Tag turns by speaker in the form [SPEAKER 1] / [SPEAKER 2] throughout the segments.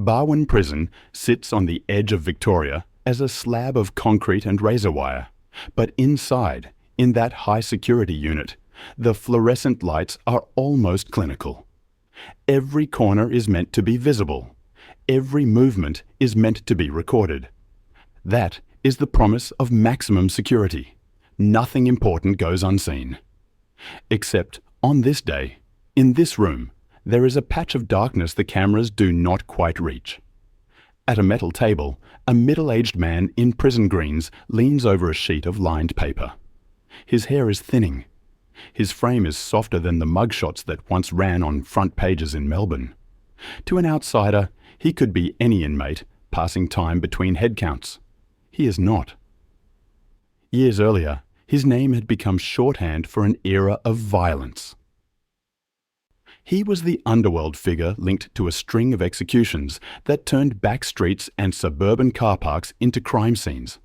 [SPEAKER 1] Barwon Prison sits on the edge of Victoria as a slab of concrete and razor wire, but inside, in that high-security unit, the fluorescent lights are almost clinical. Every corner is meant to be visible. Every movement is meant to be recorded. That is the promise of maximum security. Nothing important goes unseen. Except on this day, in this room, there is a patch of darkness the cameras do not quite reach. At a metal table, a middle-aged man in prison greens leans over a sheet of lined paper. His hair is thinning. His frame is softer than the mugshots that once ran on front pages in Melbourne. To an outsider, he could be any inmate passing time between head counts. He is not. Years earlier, his name had become shorthand for an era of violence. He was the Underworld figure linked to a string of executions that turned back streets and suburban car parks into crime scenes.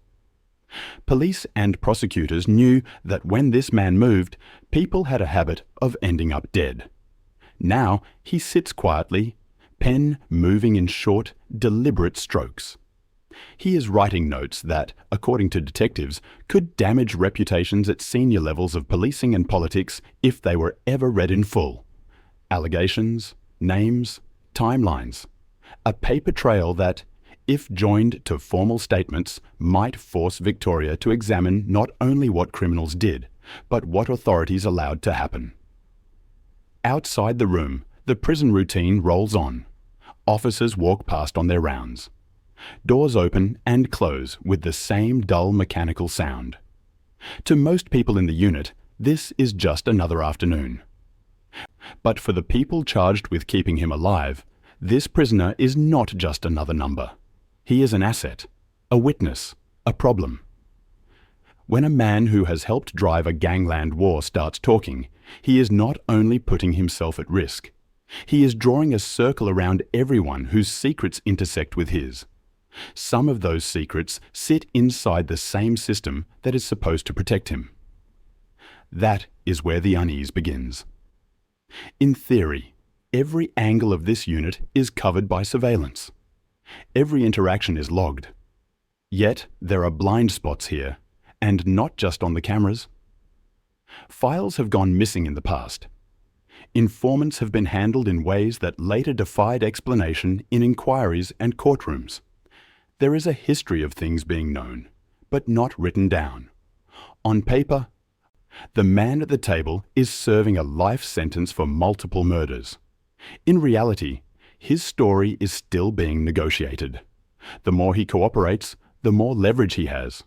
[SPEAKER 1] Police and prosecutors knew that when this man moved, people had a habit of ending up dead. Now he sits quietly, pen moving in short, deliberate strokes. He is writing notes that, according to detectives, could damage reputations at senior levels of policing and politics if they were ever read in full. Allegations, names, timelines. A paper trail that, if joined to formal statements, might force Victoria to examine not only what criminals did, but what authorities allowed to happen. Outside the room, the prison routine rolls on. Officers walk past on their rounds. Doors open and close with the same dull mechanical sound. To most people in the unit, this is just another afternoon. But for the people charged with keeping him alive, this prisoner is not just another number. He is an asset, a witness, a problem. When a man who has helped drive a gangland war starts talking, he is not only putting himself at risk. He is drawing a circle around everyone whose secrets intersect with his. Some of those secrets sit inside the same system that is supposed to protect him. That is where the unease begins. In theory, every angle of this unit is covered by surveillance. Every interaction is logged. Yet there are blind spots here, and not just on the cameras. Files have gone missing in the past. Informants have been handled in ways that later defied explanation in inquiries and courtrooms. There is a history of things being known, but not written down. On paper, the man at the table is serving a life sentence for multiple murders. In reality, his story is still being negotiated. The more he cooperates, the more leverage he has.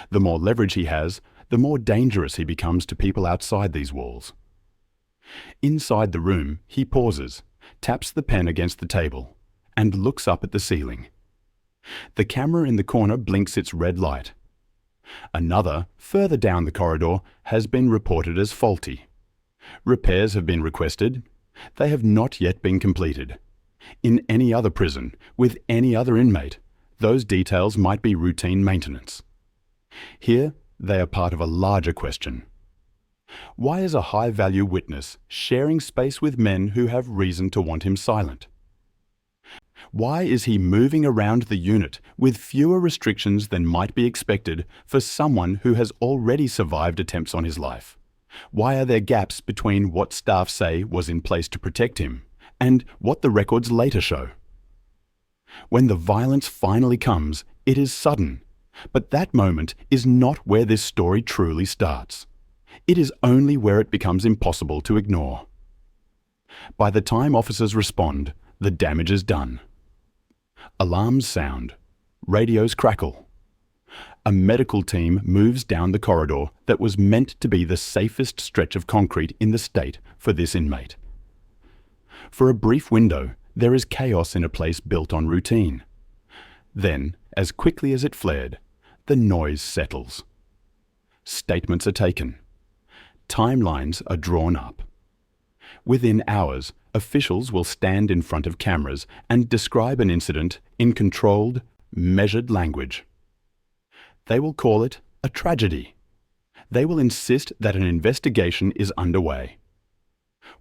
[SPEAKER 1] The more leverage he has, the more dangerous he becomes to people outside these walls. Inside the room, he pauses, taps the pen against the table, and looks up at the ceiling. The camera in the corner blinks its red light. Another, further down the corridor, has been reported as faulty. Repairs have been requested. They have not yet been completed. In any other prison, with any other inmate, those details might be routine maintenance. Here, they are part of a larger question. Why is a high-value witness sharing space with men who have reason to want him silent? Why is he moving around the unit with fewer restrictions than might be expected for someone who has already survived attempts on his life? Why are there gaps between what staff say was in place to protect him and what the records later show? When the violence finally comes, it is sudden, but that moment is not where this story truly starts. It is only where it becomes impossible to ignore. By the time officers respond, the damage is done. Alarms sound. Radios crackle. A medical team moves down the corridor that was meant to be the safest stretch of concrete in the state for this inmate. For a brief window, there is chaos in a place built on routine. Then, as quickly as it flared, the noise settles. Statements are taken. Timelines are drawn up. Within hours, officials will stand in front of cameras and describe an incident in controlled, measured language. They will call it a tragedy. They will insist that an investigation is underway.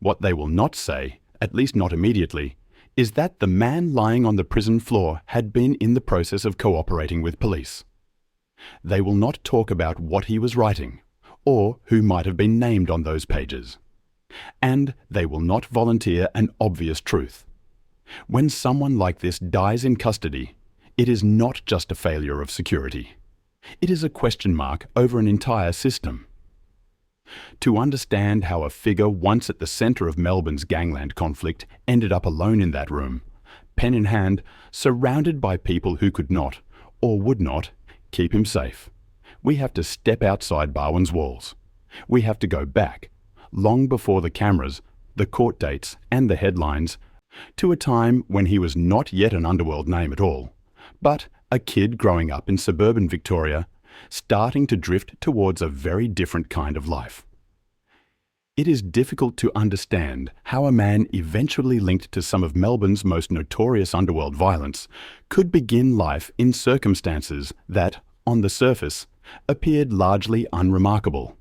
[SPEAKER 1] What they will not say, at least not immediately, is that the man lying on the prison floor had been in the process of cooperating with police. They will not talk about what he was writing, or who might have been named on those pages. And they will not volunteer an obvious truth. When someone like this dies in custody, it is not just a failure of security. It is a question mark over an entire system. To understand how a figure once at the centre of Melbourne's Gangland conflict ended up alone in that room, pen in hand, surrounded by people who could not, or would not, keep him safe, we have to step outside Barwon's walls. We have to go back, long before the cameras, the court dates and the headlines, to a time when he was not yet an Underworld name at all, but a kid growing up in suburban Victoria, starting to drift towards a very different kind of life. It is difficult to understand how a man eventually linked to some of Melbourne's most notorious underworld violence could begin life in circumstances that, on the surface, appeared largely unremarkable.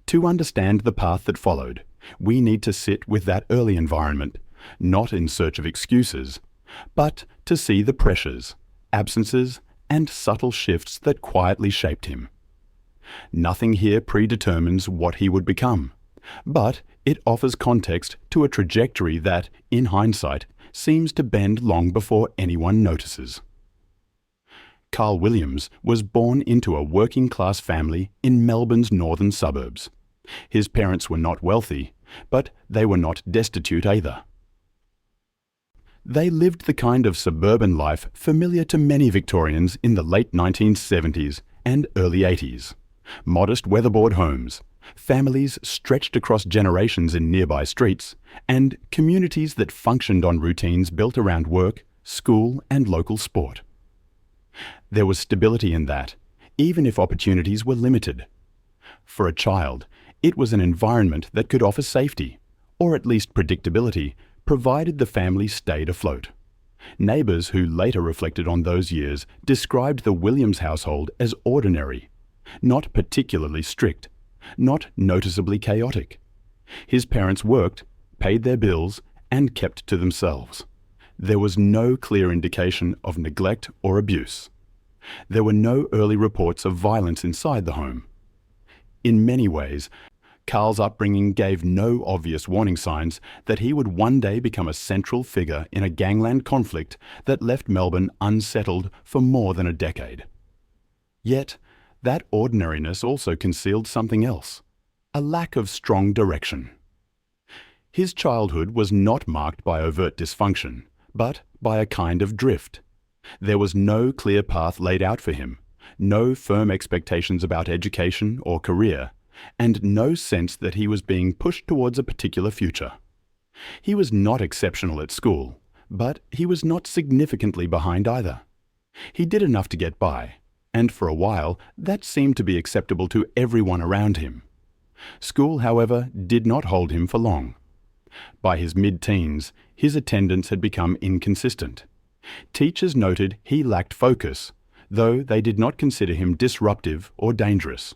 [SPEAKER 1] To understand the path that followed, we need to sit with that early environment, not in search of excuses, but to see the pressures, absences, and subtle shifts that quietly shaped him. Nothing here predetermines what he would become, but it offers context to a trajectory that, in hindsight, seems to bend long before anyone notices. Carl Williams was born into a working-class family in Melbourne's northern suburbs. His parents were not wealthy, but they were not destitute either. They lived the kind of suburban life familiar to many Victorians in the late 1970s and early 80s. Modest weatherboard homes, families stretched across generations in nearby streets, and communities that functioned on routines built around work, school, and local sport. There was stability in that, even if opportunities were limited. For a child, it was an environment that could offer safety, or at least predictability, provided the family stayed afloat. Neighbours who later reflected on those years described the Williams household as ordinary, not particularly strict, not noticeably chaotic. His parents worked, paid their bills, and kept to themselves. There was no clear indication of neglect or abuse. There were no early reports of violence inside the home. In many ways, Carl's upbringing gave no obvious warning signs that he would one day become a central figure in a gangland conflict that left Melbourne unsettled for more than a decade. Yet, that ordinariness also concealed something else, a lack of strong direction. His childhood was not marked by overt dysfunction, but by a kind of drift. There was no clear path laid out for him, no firm expectations about education or career, and no sense that he was being pushed towards a particular future. He was not exceptional at school, but he was not significantly behind either. He did enough to get by, and for a while that seemed to be acceptable to everyone around him. School, however, did not hold him for long. By his mid-teens, his attendance had become inconsistent. Teachers noted he lacked focus, though they did not consider him disruptive or dangerous.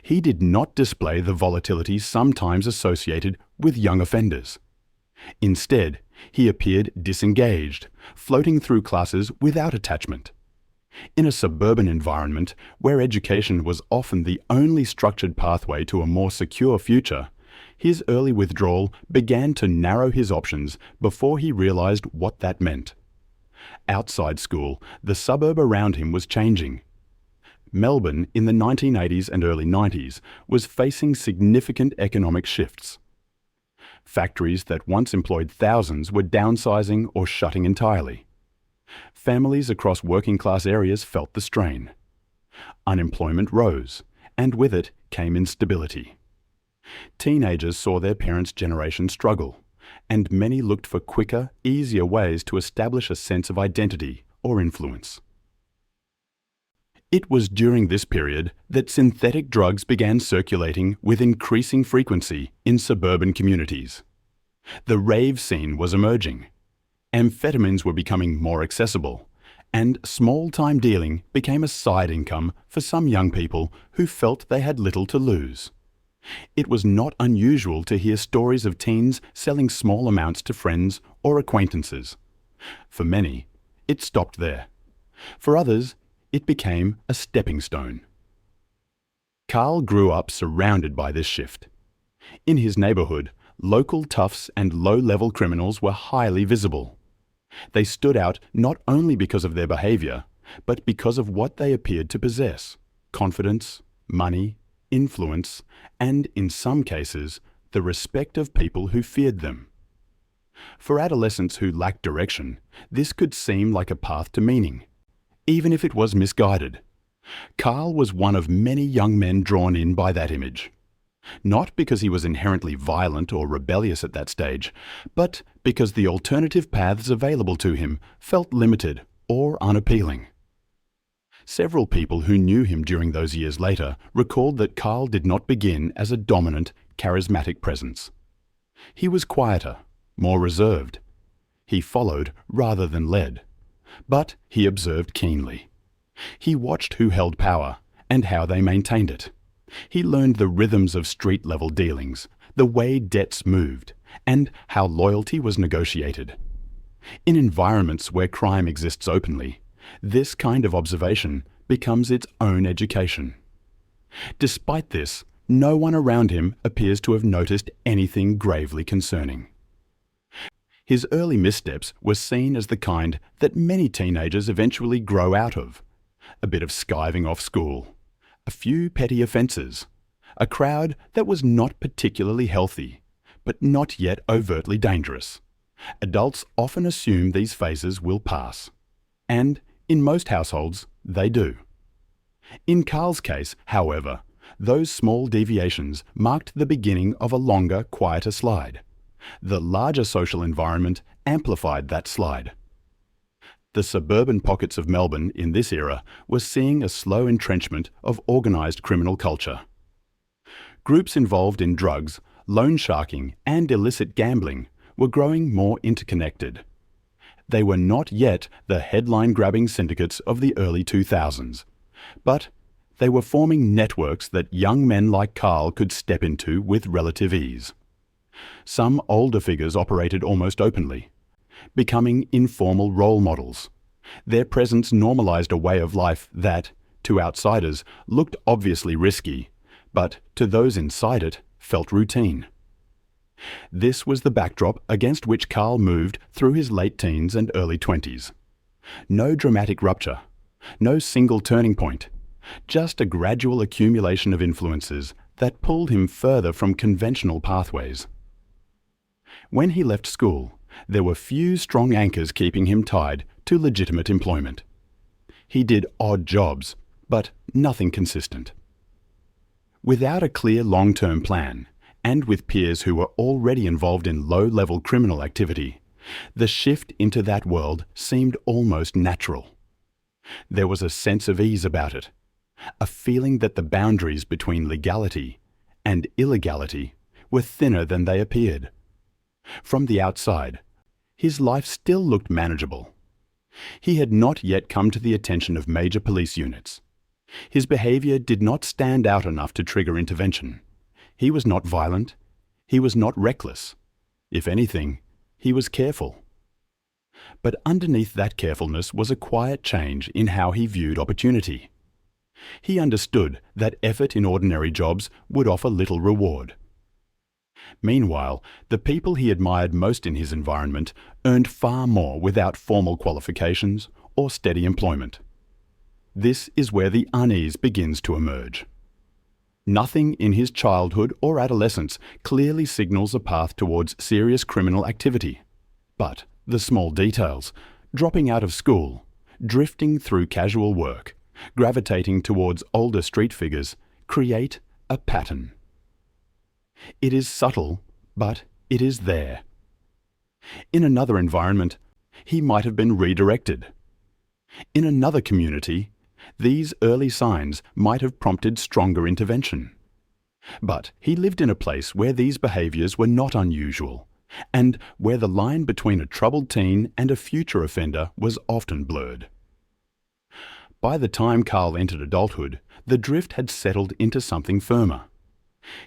[SPEAKER 1] He did not display the volatility sometimes associated with young offenders. Instead, he appeared disengaged, floating through classes without attachment. In a suburban environment where education was often the only structured pathway to a more secure future, his early withdrawal began to narrow his options before he realized what that meant. Outside school, the suburb around him was changing. Melbourne in the 1980s and early 90s was facing significant economic shifts. Factories that once employed thousands were downsizing or shutting entirely. Families across working-class areas felt the strain. Unemployment rose, and with it came instability. Teenagers saw their parents' generation struggle, and many looked for quicker, easier ways to establish a sense of identity or influence. It was during this period that synthetic drugs began circulating with increasing frequency in suburban communities. The rave scene was emerging. Amphetamines were becoming more accessible, and small-time dealing became a side income for some young people who felt they had little to lose. It was not unusual to hear stories of teens selling small amounts to friends or acquaintances. For many, it stopped there. For others, it became a stepping stone. Carl grew up surrounded by this shift. In his neighborhood, local toughs and low-level criminals were highly visible. They stood out not only because of their behavior, but because of what they appeared to possess: confidence, money, influence, and, in some cases, the respect of people who feared them. For adolescents who lacked direction, this could seem like a path to meaning, even if it was misguided. Carl was one of many young men drawn in by that image. Not because he was inherently violent or rebellious at that stage, but because the alternative paths available to him felt limited or unappealing. Several people who knew him during those years later recalled that Carl did not begin as a dominant, charismatic presence. He was quieter, more reserved. He followed rather than led, but he observed keenly. He watched who held power and how they maintained it. He learned the rhythms of street-level dealings, the way debts moved, and how loyalty was negotiated. In environments where crime exists openly, this kind of observation becomes its own education. Despite this, no one around him appears to have noticed anything gravely concerning. His early missteps were seen as the kind that many teenagers eventually grow out of: a bit of skiving off school, a few petty offences, a crowd that was not particularly healthy, but not yet overtly dangerous. Adults often assume these phases will pass, and in most households, they do. In Carl's case, however, those small deviations marked the beginning of a longer, quieter slide. The larger social environment amplified that slide. The suburban pockets of Melbourne in this era were seeing a slow entrenchment of organised criminal culture. Groups involved in drugs, loan sharking, and illicit gambling were growing more interconnected. They were not yet the headline-grabbing syndicates of the early 2000s, but they were forming networks that young men like Carl could step into with relative ease. Some older figures operated almost openly, becoming informal role models. Their presence normalized a way of life that, to outsiders, looked obviously risky, but to those inside it, felt routine. This was the backdrop against which Carl moved through his late teens and early 20s. No dramatic rupture, no single turning point, just a gradual accumulation of influences that pulled him further from conventional pathways. When he left school, there were few strong anchors keeping him tied to legitimate employment. He did odd jobs, but nothing consistent. Without a clear long-term plan, and with peers who were already involved in low-level criminal activity, the shift into that world seemed almost natural. There was a sense of ease about it, a feeling that the boundaries between legality and illegality were thinner than they appeared. From the outside, his life still looked manageable. He had not yet come to the attention of major police units. His behavior did not stand out enough to trigger intervention. He was not violent. He was not reckless. If anything, he was careful. But underneath that carefulness was a quiet change in how he viewed opportunity. He understood that effort in ordinary jobs would offer little reward. Meanwhile, the people he admired most in his environment earned far more without formal qualifications or steady employment. This is where the unease begins to emerge. Nothing in his childhood or adolescence clearly signals a path towards serious criminal activity. But the small details, dropping out of school, drifting through casual work, gravitating towards older street figures, create a pattern. It is subtle, but it is there. In another environment, he might have been redirected. In another community, these early signs might have prompted stronger intervention. But he lived in a place where these behaviors were not unusual, and where the line between a troubled teen and a future offender was often blurred. By the time Carl entered adulthood, the drift had settled into something firmer.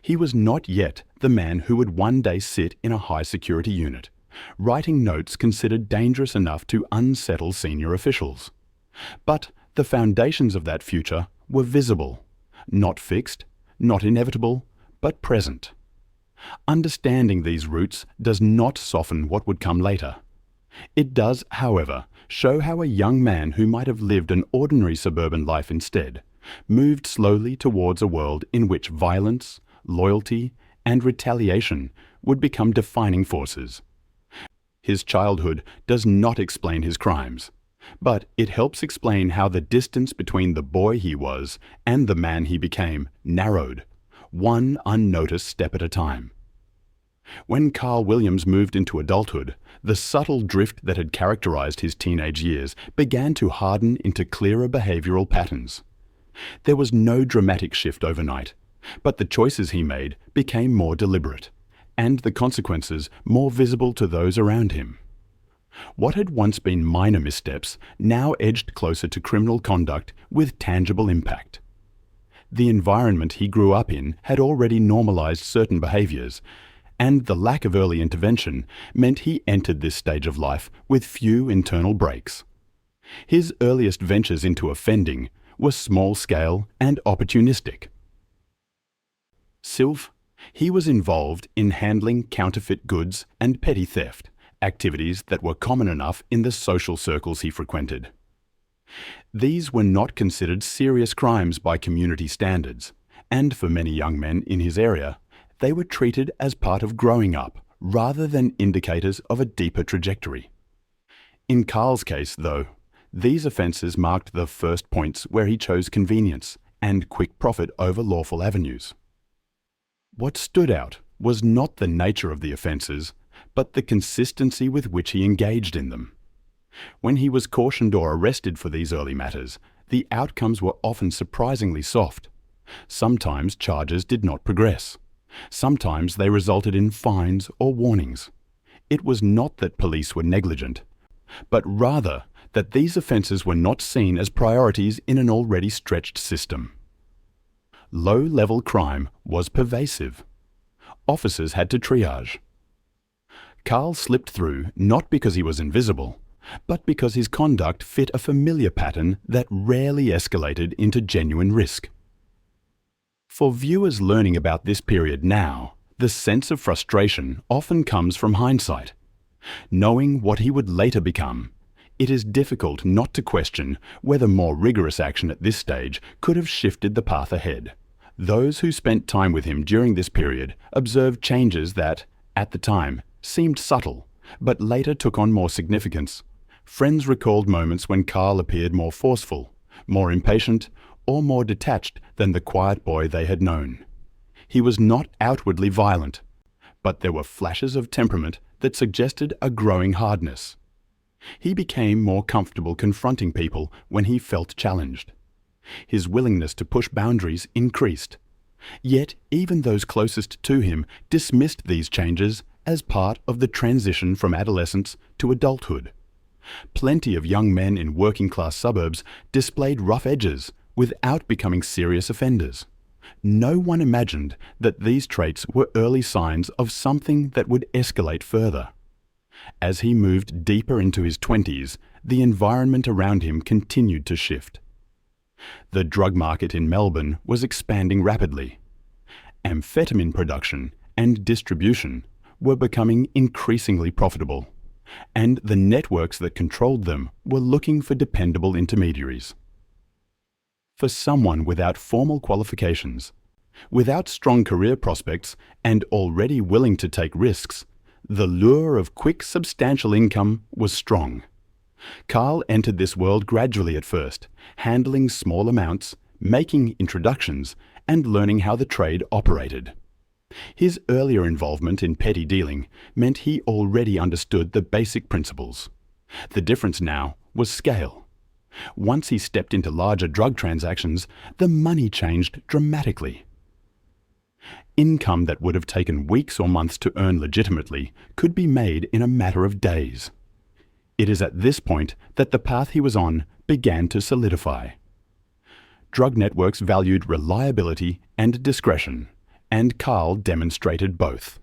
[SPEAKER 1] He was not yet the man who would one day sit in a high-security unit, writing notes considered dangerous enough to unsettle senior officials. But the foundations of that future were visible, not fixed, not inevitable, but present. Understanding these roots does not soften what would come later. It does, however, show how a young man who might have lived an ordinary suburban life instead moved slowly towards a world in which violence, loyalty, and retaliation would become defining forces. His childhood does not explain his crimes, but it helps explain how the distance between the boy he was and the man he became narrowed, one unnoticed step at a time. When Carl Williams moved into adulthood, the subtle drift that had characterized his teenage years began to harden into clearer behavioral patterns. There was no dramatic shift overnight, but the choices he made became more deliberate, and the consequences more visible to those around him. What had once been minor missteps now edged closer to criminal conduct with tangible impact. The environment he grew up in had already normalized certain behaviors, and the lack of early intervention meant he entered this stage of life with few internal breaks. His earliest ventures into offending were small-scale and opportunistic. Sylph, he was involved in handling counterfeit goods and petty theft, activities that were common enough in the social circles he frequented. These were not considered serious crimes by community standards, and for many young men in his area, they were treated as part of growing up rather than indicators of a deeper trajectory. In Carl's case, though, these offences marked the first points where he chose convenience and quick profit over lawful avenues. What stood out was not the nature of the offences, but the consistency with which he engaged in them. When he was cautioned or arrested for these early matters, the outcomes were often surprisingly soft. Sometimes charges did not progress. Sometimes they resulted in fines or warnings. It was not that police were negligent, but rather that these offences were not seen as priorities in an already stretched system. Low-level crime was pervasive. Officers had to triage. Carl slipped through not because he was invisible, but because his conduct fit a familiar pattern that rarely escalated into genuine risk. For viewers learning about this period now, the sense of frustration often comes from hindsight. Knowing what he would later become, it is difficult not to question whether more rigorous action at this stage could have shifted the path ahead. Those who spent time with him during this period observed changes that, at the time, seemed subtle, but later took on more significance. Friends recalled moments when Carl appeared more forceful, more impatient, or more detached than the quiet boy they had known. He was not outwardly violent, but there were flashes of temperament that suggested a growing hardness. He became more comfortable confronting people when he felt challenged. His willingness to push boundaries increased. Yet even those closest to him dismissed these changes as part of the transition from adolescence to adulthood. Plenty of young men in working-class suburbs displayed rough edges without becoming serious offenders. No one imagined that these traits were early signs of something that would escalate further. As he moved deeper into his 20s, the environment around him continued to shift. The drug market in Melbourne was expanding rapidly. Amphetamine production and distribution were becoming increasingly profitable, and the networks that controlled them were looking for dependable intermediaries. For someone without formal qualifications, without strong career prospects, and already willing to take risks, the lure of quick, substantial income was strong. Carl entered this world gradually at first, handling small amounts, making introductions, and learning how the trade operated. His earlier involvement in petty dealing meant he already understood the basic principles. The difference now was scale. Once he stepped into larger drug transactions, the money changed dramatically. Income that would have taken weeks or months to earn legitimately could be made in a matter of days. It is at this point that the path he was on began to solidify. Drug networks valued reliability and discretion, and Carl demonstrated both.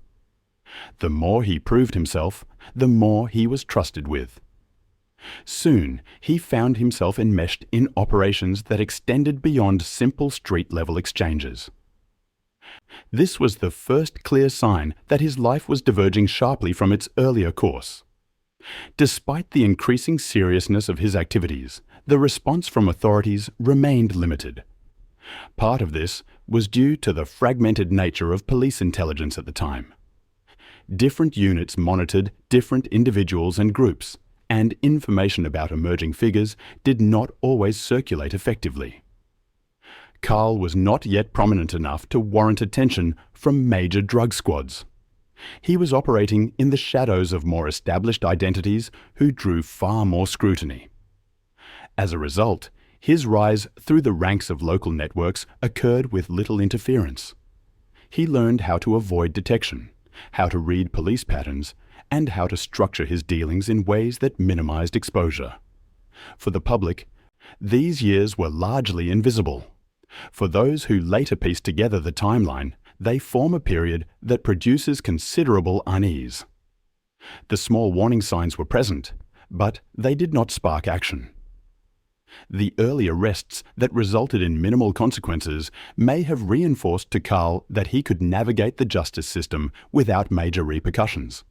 [SPEAKER 1] The more he proved himself, the more he was trusted with. Soon, he found himself enmeshed in operations that extended beyond simple street-level exchanges. This was the first clear sign that his life was diverging sharply from its earlier course. Despite the increasing seriousness of his activities, the response from authorities remained limited. Part of this was due to the fragmented nature of police intelligence at the time. Different units monitored different individuals and groups, and information about emerging figures did not always circulate effectively. Carl was not yet prominent enough to warrant attention from major drug squads. He was operating in the shadows of more established identities who drew far more scrutiny. As a result, his rise through the ranks of local networks occurred with little interference. He learned how to avoid detection, how to read police patterns, and how to structure his dealings in ways that minimized exposure. For the public, these years were largely invisible. For those who later piece together the timeline, they form a period that produces considerable unease. The small warning signs were present, but they did not spark action. The early arrests that resulted in minimal consequences may have reinforced to Carl that he could navigate the justice system without major repercussions.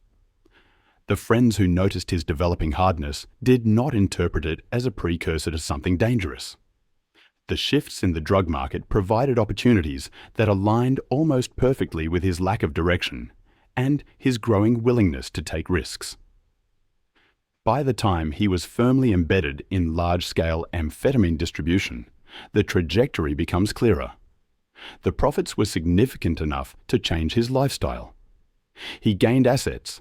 [SPEAKER 1] The friends who noticed his developing hardness did not interpret it as a precursor to something dangerous. The shifts in the drug market provided opportunities that aligned almost perfectly with his lack of direction and his growing willingness to take risks. By the time he was firmly embedded in large-scale amphetamine distribution, the trajectory becomes clearer. The profits were significant enough to change his lifestyle. He gained assets,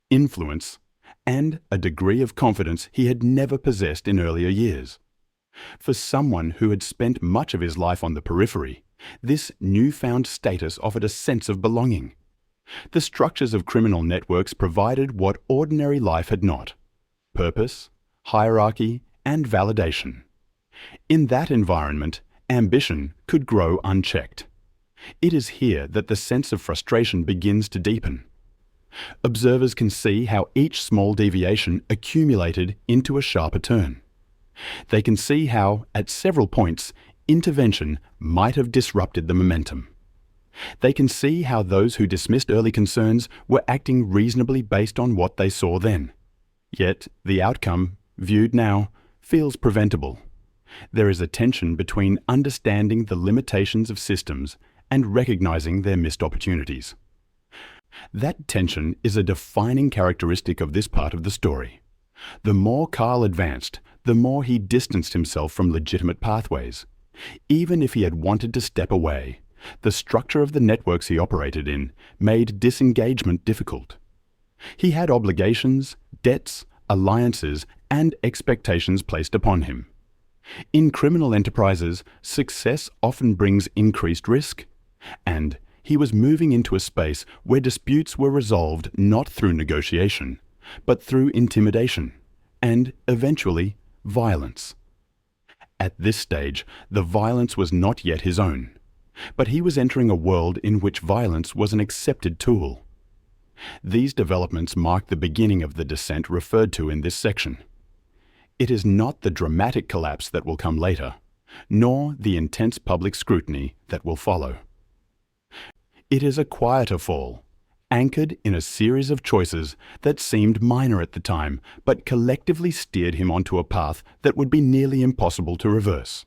[SPEAKER 1] influence, and a degree of confidence he had never possessed in earlier years. For someone who had spent much of his life on the periphery, this newfound status offered a sense of belonging. The structures of criminal networks provided what ordinary life had not: purpose, hierarchy, and validation. In that environment, ambition could grow unchecked. It is here that the sense of frustration begins to deepen. Observers can see how each small deviation accumulated into a sharper turn. They can see how, at several points, intervention might have disrupted the momentum. They can see how those who dismissed early concerns were acting reasonably based on what they saw then. Yet, the outcome, viewed now, feels preventable. There is a tension between understanding the limitations of systems and recognizing their missed opportunities. That tension is a defining characteristic of this part of the story. The more Carl advanced, the more he distanced himself from legitimate pathways. Even if he had wanted to step away, the structure of the networks he operated in made disengagement difficult. He had obligations, debts, alliances, and expectations placed upon him. In criminal enterprises, success often brings increased risk, and he was moving into a space where disputes were resolved not through negotiation, but through intimidation, and eventually violence. At this stage, the violence was not yet his own, but he was entering a world in which violence was an accepted tool. These developments mark the beginning of the descent referred to in this section. It is not the dramatic collapse that will come later, nor the intense public scrutiny that will follow. It is a quieter fall, anchored in a series of choices that seemed minor at the time, but collectively steered him onto a path that would be nearly impossible to reverse.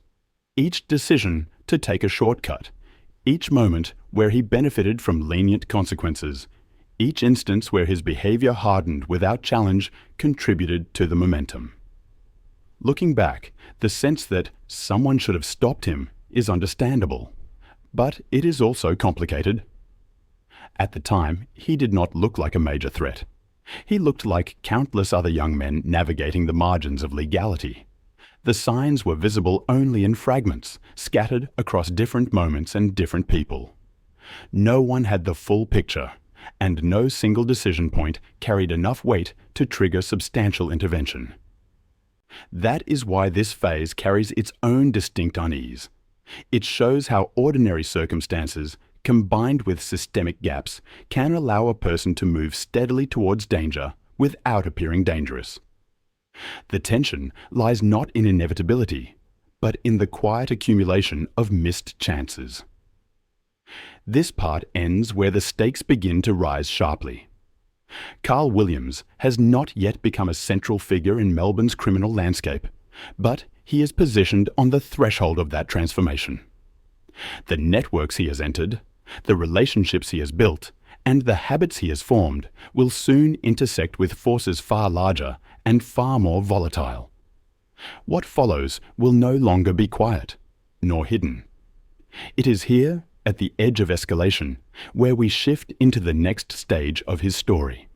[SPEAKER 1] Each decision to take a shortcut, each moment where he benefited from lenient consequences, each instance where his behavior hardened without challenge contributed to the momentum. Looking back, the sense that someone should have stopped him is understandable, but it is also complicated. At the time, he did not look like a major threat. He looked like countless other young men navigating the margins of legality. The signs were visible only in fragments, scattered across different moments and different people. No one had the full picture, and no single decision point carried enough weight to trigger substantial intervention. That is why this phase carries its own distinct unease. It shows how ordinary circumstances combined with systemic gaps, can allow a person to move steadily towards danger without appearing dangerous. The tension lies not in inevitability, but in the quiet accumulation of missed chances. This part ends where the stakes begin to rise sharply. Carl Williams has not yet become a central figure in Melbourne's criminal landscape, but he is positioned on the threshold of that transformation. The networks he has entered, the relationships he has built, and the habits he has formed will soon intersect with forces far larger and far more volatile. What follows will no longer be quiet, nor hidden. It is here, at the edge of escalation, where we shift into the next stage of his story.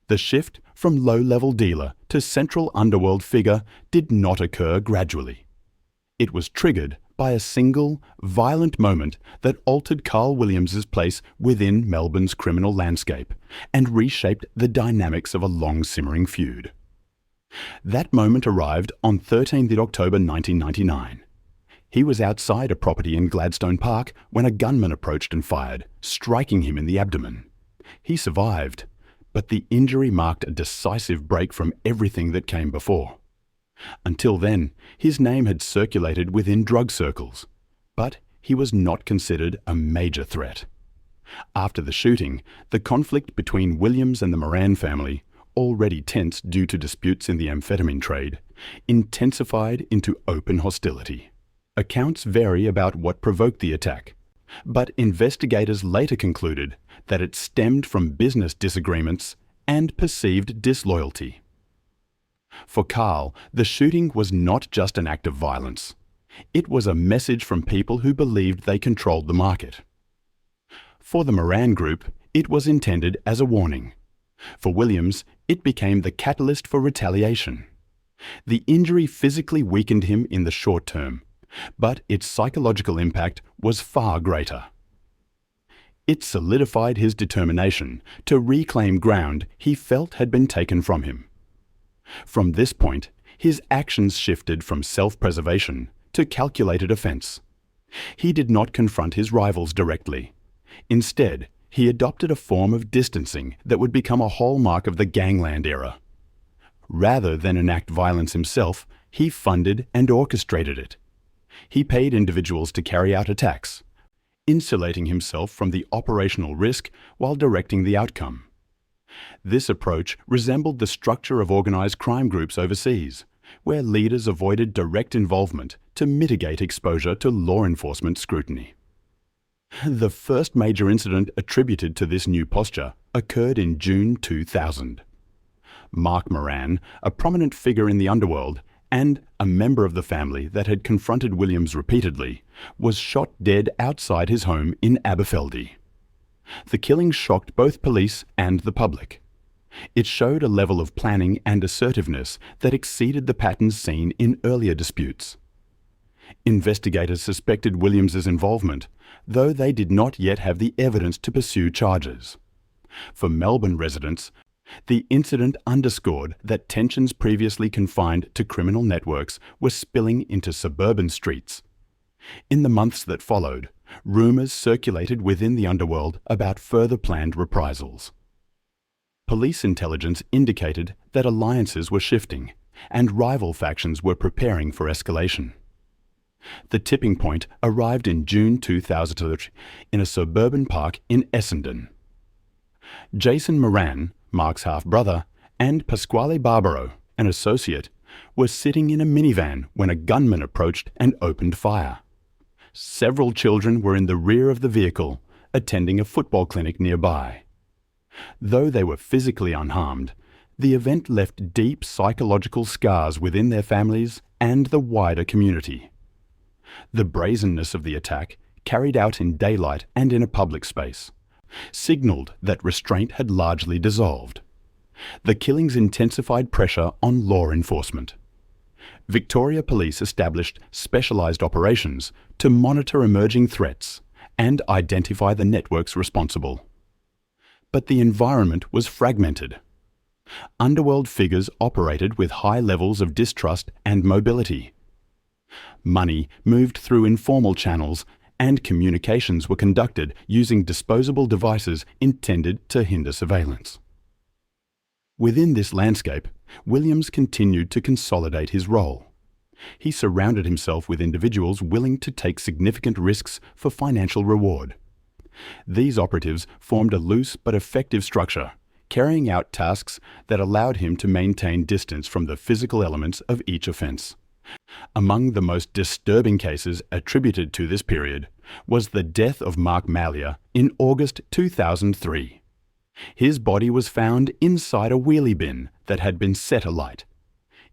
[SPEAKER 1] The shift from low-level dealer to central underworld figure did not occur gradually. It was triggered by a single, violent moment that altered Carl Williams's place within Melbourne's criminal landscape and reshaped the dynamics of a long-simmering feud. That moment arrived on 13th October 1999. He was outside a property in Gladstone Park when a gunman approached and fired, striking him in the abdomen. He survived, but the injury marked a decisive break from everything that came before. Until then, his name had circulated within drug circles, but he was not considered a major threat. After the shooting, the conflict between Williams and the Moran family, already tense due to disputes in the amphetamine trade, intensified into open hostility. Accounts vary about what provoked the attack, but investigators later concluded that it stemmed from business disagreements and perceived disloyalty. For Carl, the shooting was not just an act of violence. It was a message from people who believed they controlled the market. For the Moran Group, it was intended as a warning. For Williams, it became the catalyst for retaliation. The injury physically weakened him in the short term, but its psychological impact was far greater. It solidified his determination to reclaim ground he felt had been taken from him. From this point, his actions shifted from self-preservation to calculated offence. He did not confront his rivals directly. Instead, he adopted a form of distancing that would become a hallmark of the Gangland era. Rather than enact violence himself, he funded and orchestrated it. He paid individuals to carry out attacks, insulating himself from the operational risk while directing the outcome. This approach resembled the structure of organized crime groups overseas, where leaders avoided direct involvement to mitigate exposure to law enforcement scrutiny. The first major incident attributed to this new posture occurred in June 2000. Mark Moran, a prominent figure in the Underworld and a member of the family that had confronted Williams repeatedly, was shot dead outside his home in Aberfeldy. The killing shocked both police and the public. It showed a level of planning and assertiveness that exceeded the patterns seen in earlier disputes. Investigators suspected Williams's involvement, though they did not yet have the evidence to pursue charges. For Melbourne residents, the incident underscored that tensions previously confined to criminal networks were spilling into suburban streets. In the months that followed, rumours circulated within the underworld about further planned reprisals. Police intelligence indicated that alliances were shifting, and rival factions were preparing for escalation. The tipping point arrived in June 2000 in a suburban park in Essendon. Jason Moran, Mark's half-brother, and Pasquale Barbaro, an associate, were sitting in a minivan when a gunman approached and opened fire. Several children were in the rear of the vehicle, attending a football clinic nearby. Though they were physically unharmed, the event left deep psychological scars within their families and the wider community. The brazenness of the attack, carried out in daylight and in a public space, signalled that restraint had largely dissolved. The killings intensified pressure on law enforcement. Victoria Police established specialised operations to monitor emerging threats and identify the networks responsible. But the environment was fragmented. Underworld figures operated with high levels of distrust and mobility. Money moved through informal channels and communications were conducted using disposable devices intended to hinder surveillance. Within this landscape, Williams continued to consolidate his role. He surrounded himself with individuals willing to take significant risks for financial reward. These operatives formed a loose but effective structure, carrying out tasks that allowed him to maintain distance from the physical elements of each offence. Among the most disturbing cases attributed to this period was the death of Mark Mallia in August 2003. His body was found inside a wheelie bin that had been set alight.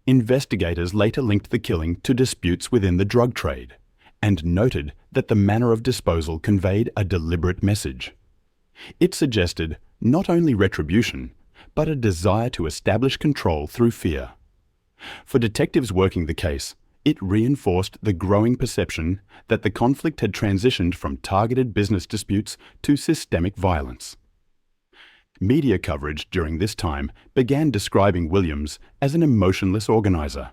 [SPEAKER 1] Investigators later linked the killing to disputes within the drug trade and noted that the manner of disposal conveyed a deliberate message. It suggested not only retribution, but a desire to establish control through fear. For detectives working the case, it reinforced the growing perception that the conflict had transitioned from targeted business disputes to systemic violence. Media coverage during this time began describing Williams as an emotionless organizer,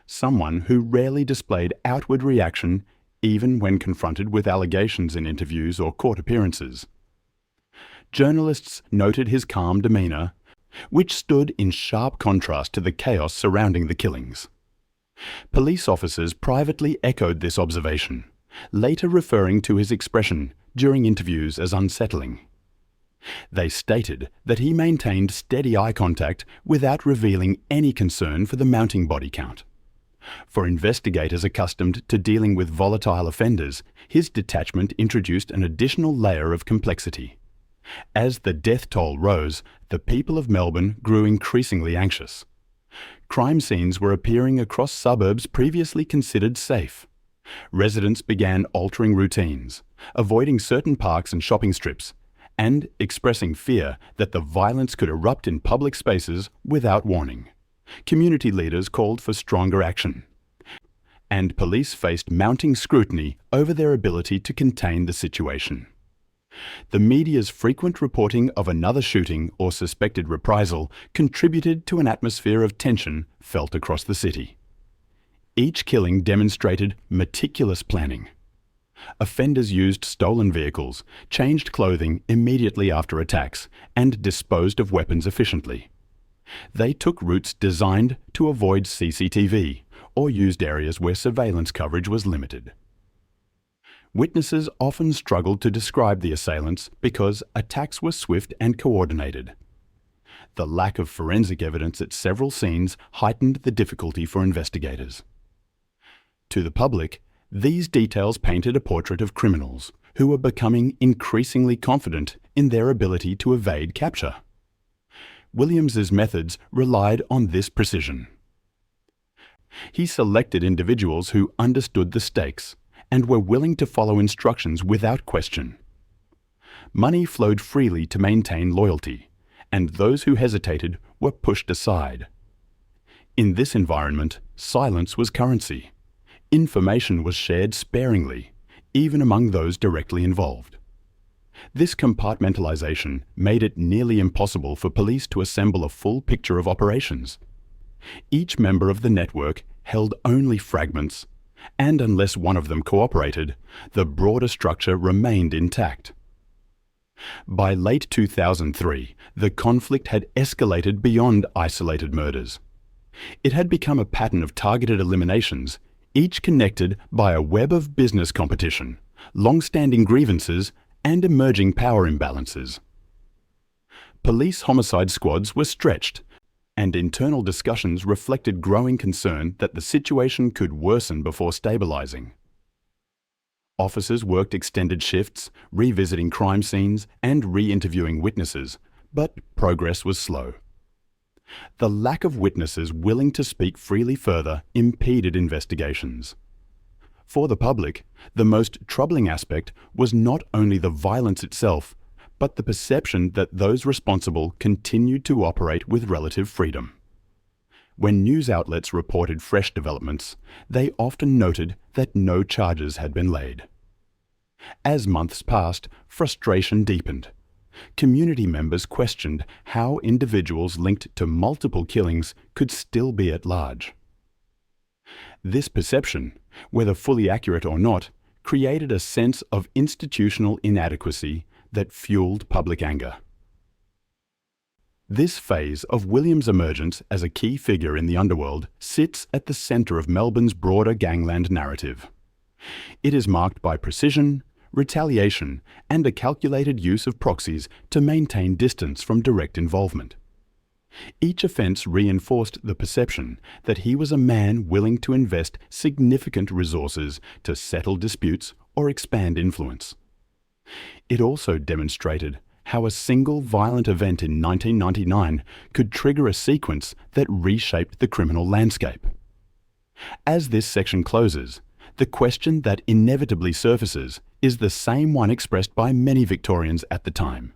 [SPEAKER 1] someone who rarely displayed outward reaction even when confronted with allegations in interviews or court appearances. Journalists noted his calm demeanor, which stood in sharp contrast to the chaos surrounding the killings. Police officers privately echoed this observation, later referring to his expression during interviews as unsettling. They stated that he maintained steady eye contact without revealing any concern for the mounting body count. For investigators accustomed to dealing with volatile offenders, his detachment introduced an additional layer of complexity. As the death toll rose, the people of Melbourne grew increasingly anxious. Crime scenes were appearing across suburbs previously considered safe. Residents began altering routines, avoiding certain parks and shopping strips, and expressing fear that the violence could erupt in public spaces without warning. Community leaders called for stronger action, and police faced mounting scrutiny over their ability to contain the situation. The media's frequent reporting of another shooting or suspected reprisal contributed to an atmosphere of tension felt across the city. Each killing demonstrated meticulous planning. Offenders used stolen vehicles, changed clothing immediately after attacks, and disposed of weapons efficiently. They took routes designed to avoid CCTV or used areas where surveillance coverage was limited. Witnesses often struggled to describe the assailants because attacks were swift and coordinated. The lack of forensic evidence at several scenes heightened the difficulty for investigators. To the public, these details painted a portrait of criminals who were becoming increasingly confident in their ability to evade capture. Williams's methods relied on this precision. He selected individuals who understood the stakes and were willing to follow instructions without question. Money flowed freely to maintain loyalty, and those who hesitated were pushed aside. In this environment, silence was currency. Information was shared sparingly, even among those directly involved. This compartmentalization made it nearly impossible for police to assemble a full picture of operations. Each member of the network held only fragments, and unless one of them cooperated, the broader structure remained intact. By late 2003, the conflict had escalated beyond isolated murders. It had become a pattern of targeted eliminations, each connected by a web of business competition, long-standing grievances, and emerging power imbalances. Police homicide squads were stretched, and internal discussions reflected growing concern that the situation could worsen before stabilizing. Officers worked extended shifts, revisiting crime scenes and re-interviewing witnesses, but progress was slow. The lack of witnesses willing to speak freely further impeded investigations. For the public, the most troubling aspect was not only the violence itself, but the perception that those responsible continued to operate with relative freedom. When news outlets reported fresh developments, they often noted that no charges had been laid. As months passed, frustration deepened. Community members questioned how individuals linked to multiple killings could still be at large. This perception, whether fully accurate or not, created a sense of institutional inadequacy that fueled public anger. This phase of William's emergence as a key figure in the underworld sits at the centre of Melbourne's broader gangland narrative. It is marked by precision, retaliation, and a calculated use of proxies to maintain distance from direct involvement. Each offence reinforced the perception that he was a man willing to invest significant resources to settle disputes or expand influence. It also demonstrated how a single violent event in 1999 could trigger a sequence that reshaped the criminal landscape. As this section closes, the question that inevitably surfaces is the same one expressed by many Victorians at the time.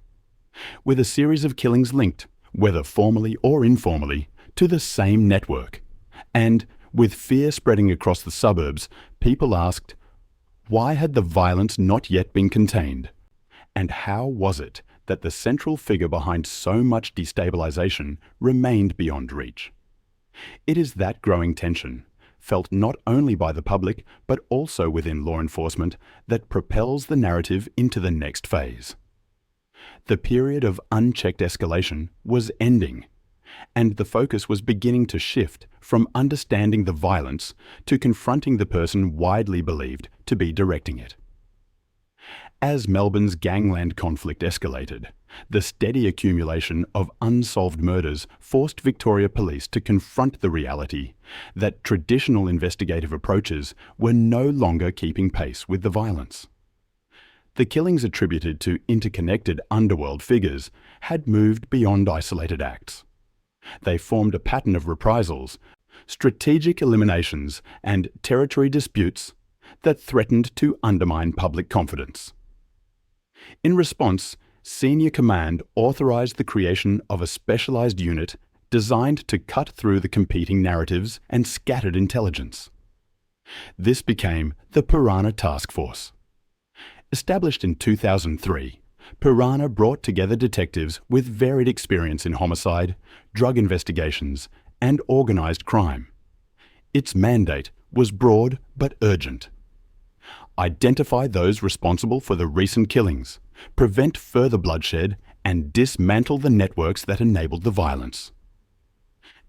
[SPEAKER 1] With a series of killings linked, whether formally or informally, to the same network, and with fear spreading across the suburbs, people asked, why had the violence not yet been contained? And how was it that the central figure behind so much destabilization remained beyond reach? It is that growing tension, felt not only by the public but also within law enforcement, that propels the narrative into the next phase. The period of unchecked escalation was ending, and the focus was beginning to shift from understanding the violence to confronting the person widely believed to be directing it. As Melbourne's gangland conflict escalated, the steady accumulation of unsolved murders forced Victoria Police to confront the reality that traditional investigative approaches were no longer keeping pace with the violence. The killings attributed to interconnected underworld figures had moved beyond isolated acts. They formed a pattern of reprisals, strategic eliminations, and territory disputes that threatened to undermine public confidence. In response, Senior Command authorized the creation of a specialized unit designed to cut through the competing narratives and scattered intelligence. This became the Piranha Task Force. Established in 2003, Piranha brought together detectives with varied experience in homicide, drug investigations, and organized crime. Its mandate was broad but urgent. Identify those responsible for the recent killings, prevent further bloodshed, and dismantle the networks that enabled the violence.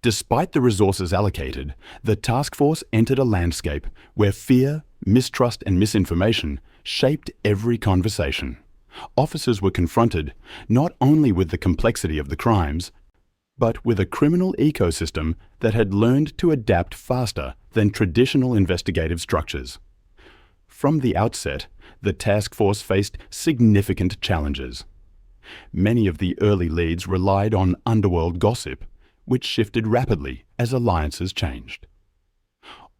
[SPEAKER 1] Despite the resources allocated, the task force entered a landscape where fear, mistrust, and misinformation shaped every conversation. Officers were confronted not only with the complexity of the crimes, but with a criminal ecosystem that had learned to adapt faster than traditional investigative structures. From the outset, the task force faced significant challenges. Many of the early leads relied on underworld gossip, which shifted rapidly as alliances changed.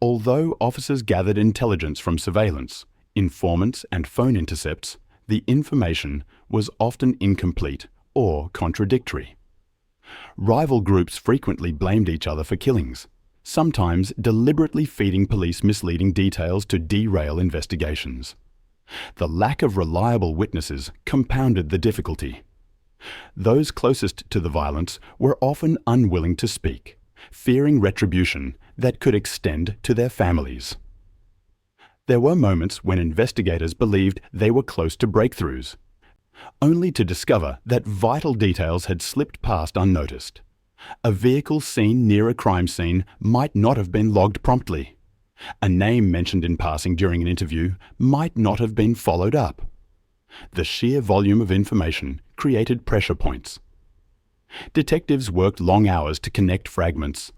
[SPEAKER 1] Although officers gathered intelligence from surveillance, informants, and phone intercepts, the information was often incomplete or contradictory. Rival groups frequently blamed each other for killings, sometimes deliberately feeding police misleading details to derail investigations. The lack of reliable witnesses compounded the difficulty. Those closest to the violence were often unwilling to speak, fearing retribution that could extend to their families. There were moments when investigators believed they were close to breakthroughs, only to discover that vital details had slipped past unnoticed. A vehicle seen near a crime scene might not have been logged promptly. A name mentioned in passing during an interview might not have been followed up. The sheer volume of information created pressure points. Detectives worked long hours to connect fragments,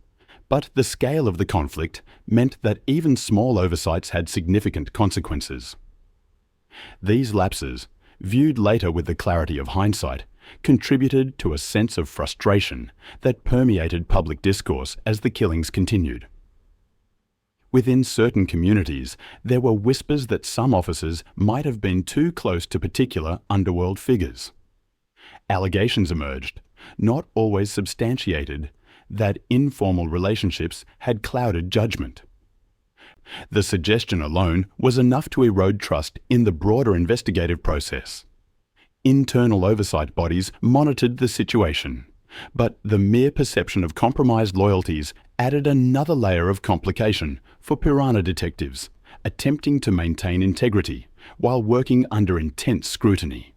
[SPEAKER 1] but the scale of the conflict meant that even small oversights had significant consequences. These lapses, viewed later with the clarity of hindsight, contributed to a sense of frustration that permeated public discourse as the killings continued. Within certain communities, there were whispers that some officers might have been too close to particular underworld figures. Allegations emerged, not always substantiated, that informal relationships had clouded judgment. The suggestion alone was enough to erode trust in the broader investigative process. Internal oversight bodies monitored the situation, but the mere perception of compromised loyalties added another layer of complication for Piranha detectives attempting to maintain integrity while working under intense scrutiny.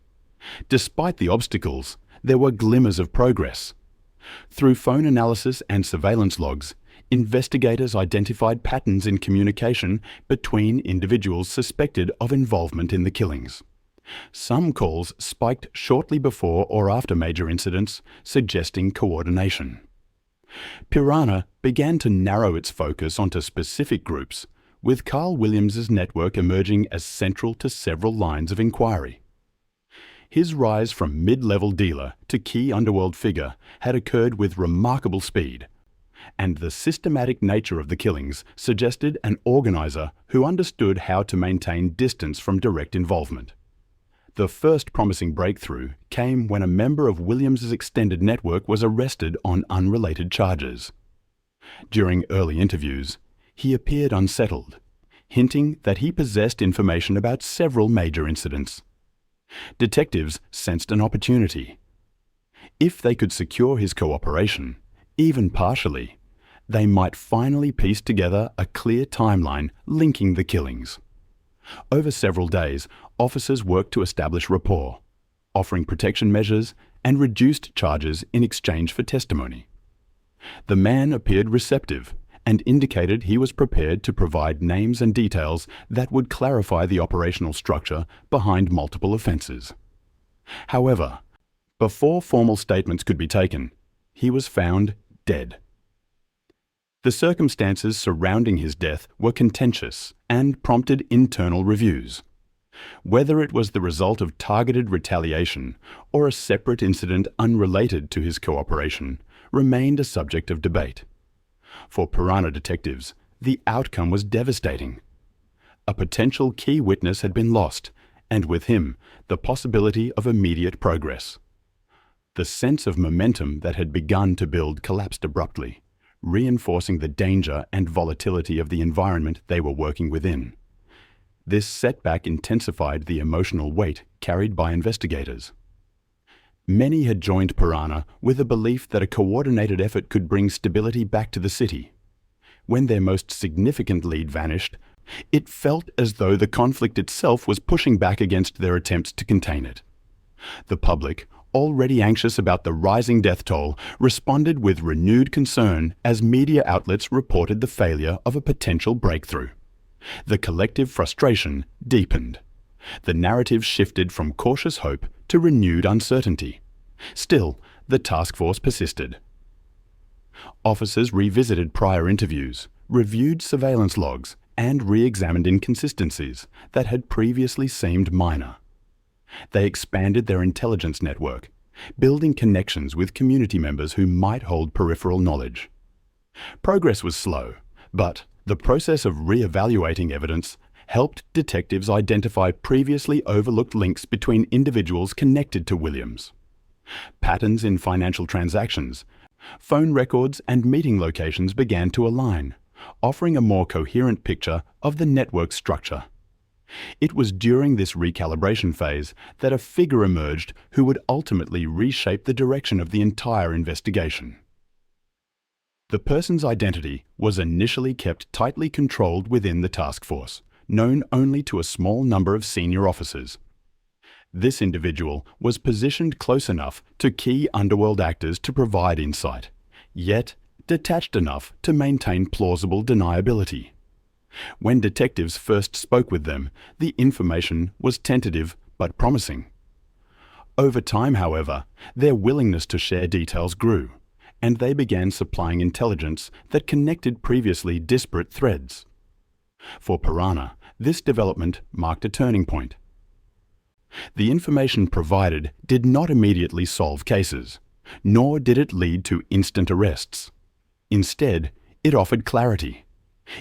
[SPEAKER 1] Despite the obstacles, there were glimmers of progress. Through phone analysis and surveillance logs, investigators identified patterns in communication between individuals suspected of involvement in the killings. Some calls spiked shortly before or after major incidents, suggesting coordination. Piranha began to narrow its focus onto specific groups, with Carl Williams's network emerging as central to several lines of inquiry. His rise from mid-level dealer to key underworld figure had occurred with remarkable speed, and the systematic nature of the killings suggested an organizer who understood how to maintain distance from direct involvement. The first promising breakthrough came when a member of Williams's extended network was arrested on unrelated charges. During early interviews, he appeared unsettled, hinting that he possessed information about several major incidents. Detectives sensed an opportunity. If they could secure his cooperation, even partially, they might finally piece together a clear timeline linking the killings. Over several days, officers worked to establish rapport, offering protection measures and reduced charges in exchange for testimony. The man appeared receptive and indicated he was prepared to provide names and details that would clarify the operational structure behind multiple offences. However, before formal statements could be taken, he was found dead. The circumstances surrounding his death were contentious and prompted internal reviews. Whether it was the result of targeted retaliation or a separate incident unrelated to his cooperation remained a subject of debate. For Piranha detectives, the outcome was devastating. A potential key witness had been lost, and with him, the possibility of immediate progress. The sense of momentum that had begun to build collapsed abruptly, reinforcing the danger and volatility of the environment they were working within. This setback intensified the emotional weight carried by investigators. Many had joined Piranha with a belief that a coordinated effort could bring stability back to the city. When their most significant lead vanished, it felt as though the conflict itself was pushing back against their attempts to contain it. The public, already anxious about the rising death toll, responded with renewed concern as media outlets reported the failure of a potential breakthrough. The collective frustration deepened. The narrative shifted from cautious hope to renewed uncertainty. Still, the task force persisted. Officers revisited prior interviews, reviewed surveillance logs, and re-examined inconsistencies that had previously seemed minor. They expanded their intelligence network, building connections with community members who might hold peripheral knowledge. Progress was slow, but the process of re-evaluating evidence helped detectives identify previously overlooked links between individuals connected to Williams. Patterns in financial transactions, phone records, and meeting locations began to align, offering a more coherent picture of the network structure. It was during this recalibration phase that a figure emerged who would ultimately reshape the direction of the entire investigation. The person's identity was initially kept tightly controlled within the task force, known only to a small number of senior officers. This individual was positioned close enough to key underworld actors to provide insight, yet detached enough to maintain plausible deniability. When detectives first spoke with them, the information was tentative but promising. Over time, however, their willingness to share details grew, and they began supplying intelligence that connected previously disparate threads. For Piranha, this development marked a turning point. The information provided did not immediately solve cases, nor did it lead to instant arrests. Instead, it offered clarity.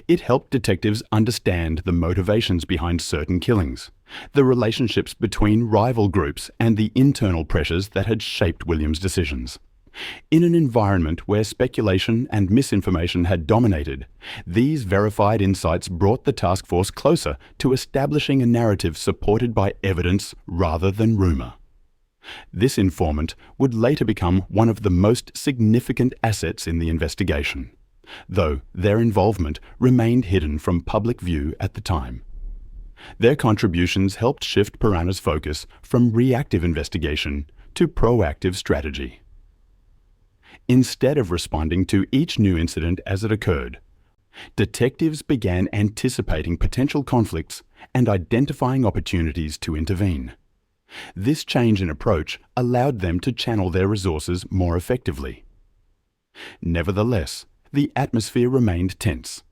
[SPEAKER 1] It helped detectives understand the motivations behind certain killings, the relationships between rival groups, and the internal pressures that had shaped Williams' decisions. In an environment where speculation and misinformation had dominated, these verified insights brought the task force closer to establishing a narrative supported by evidence rather than rumor. This informant would later become one of the most significant assets in the investigation. though their involvement remained hidden from public view at the time. Their contributions helped shift Piranha's focus from reactive investigation to proactive strategy. Instead of responding to each new incident as it occurred, detectives began anticipating potential conflicts and identifying opportunities to intervene. This change in approach allowed them to channel their resources more effectively. Nevertheless, the atmosphere remained tense.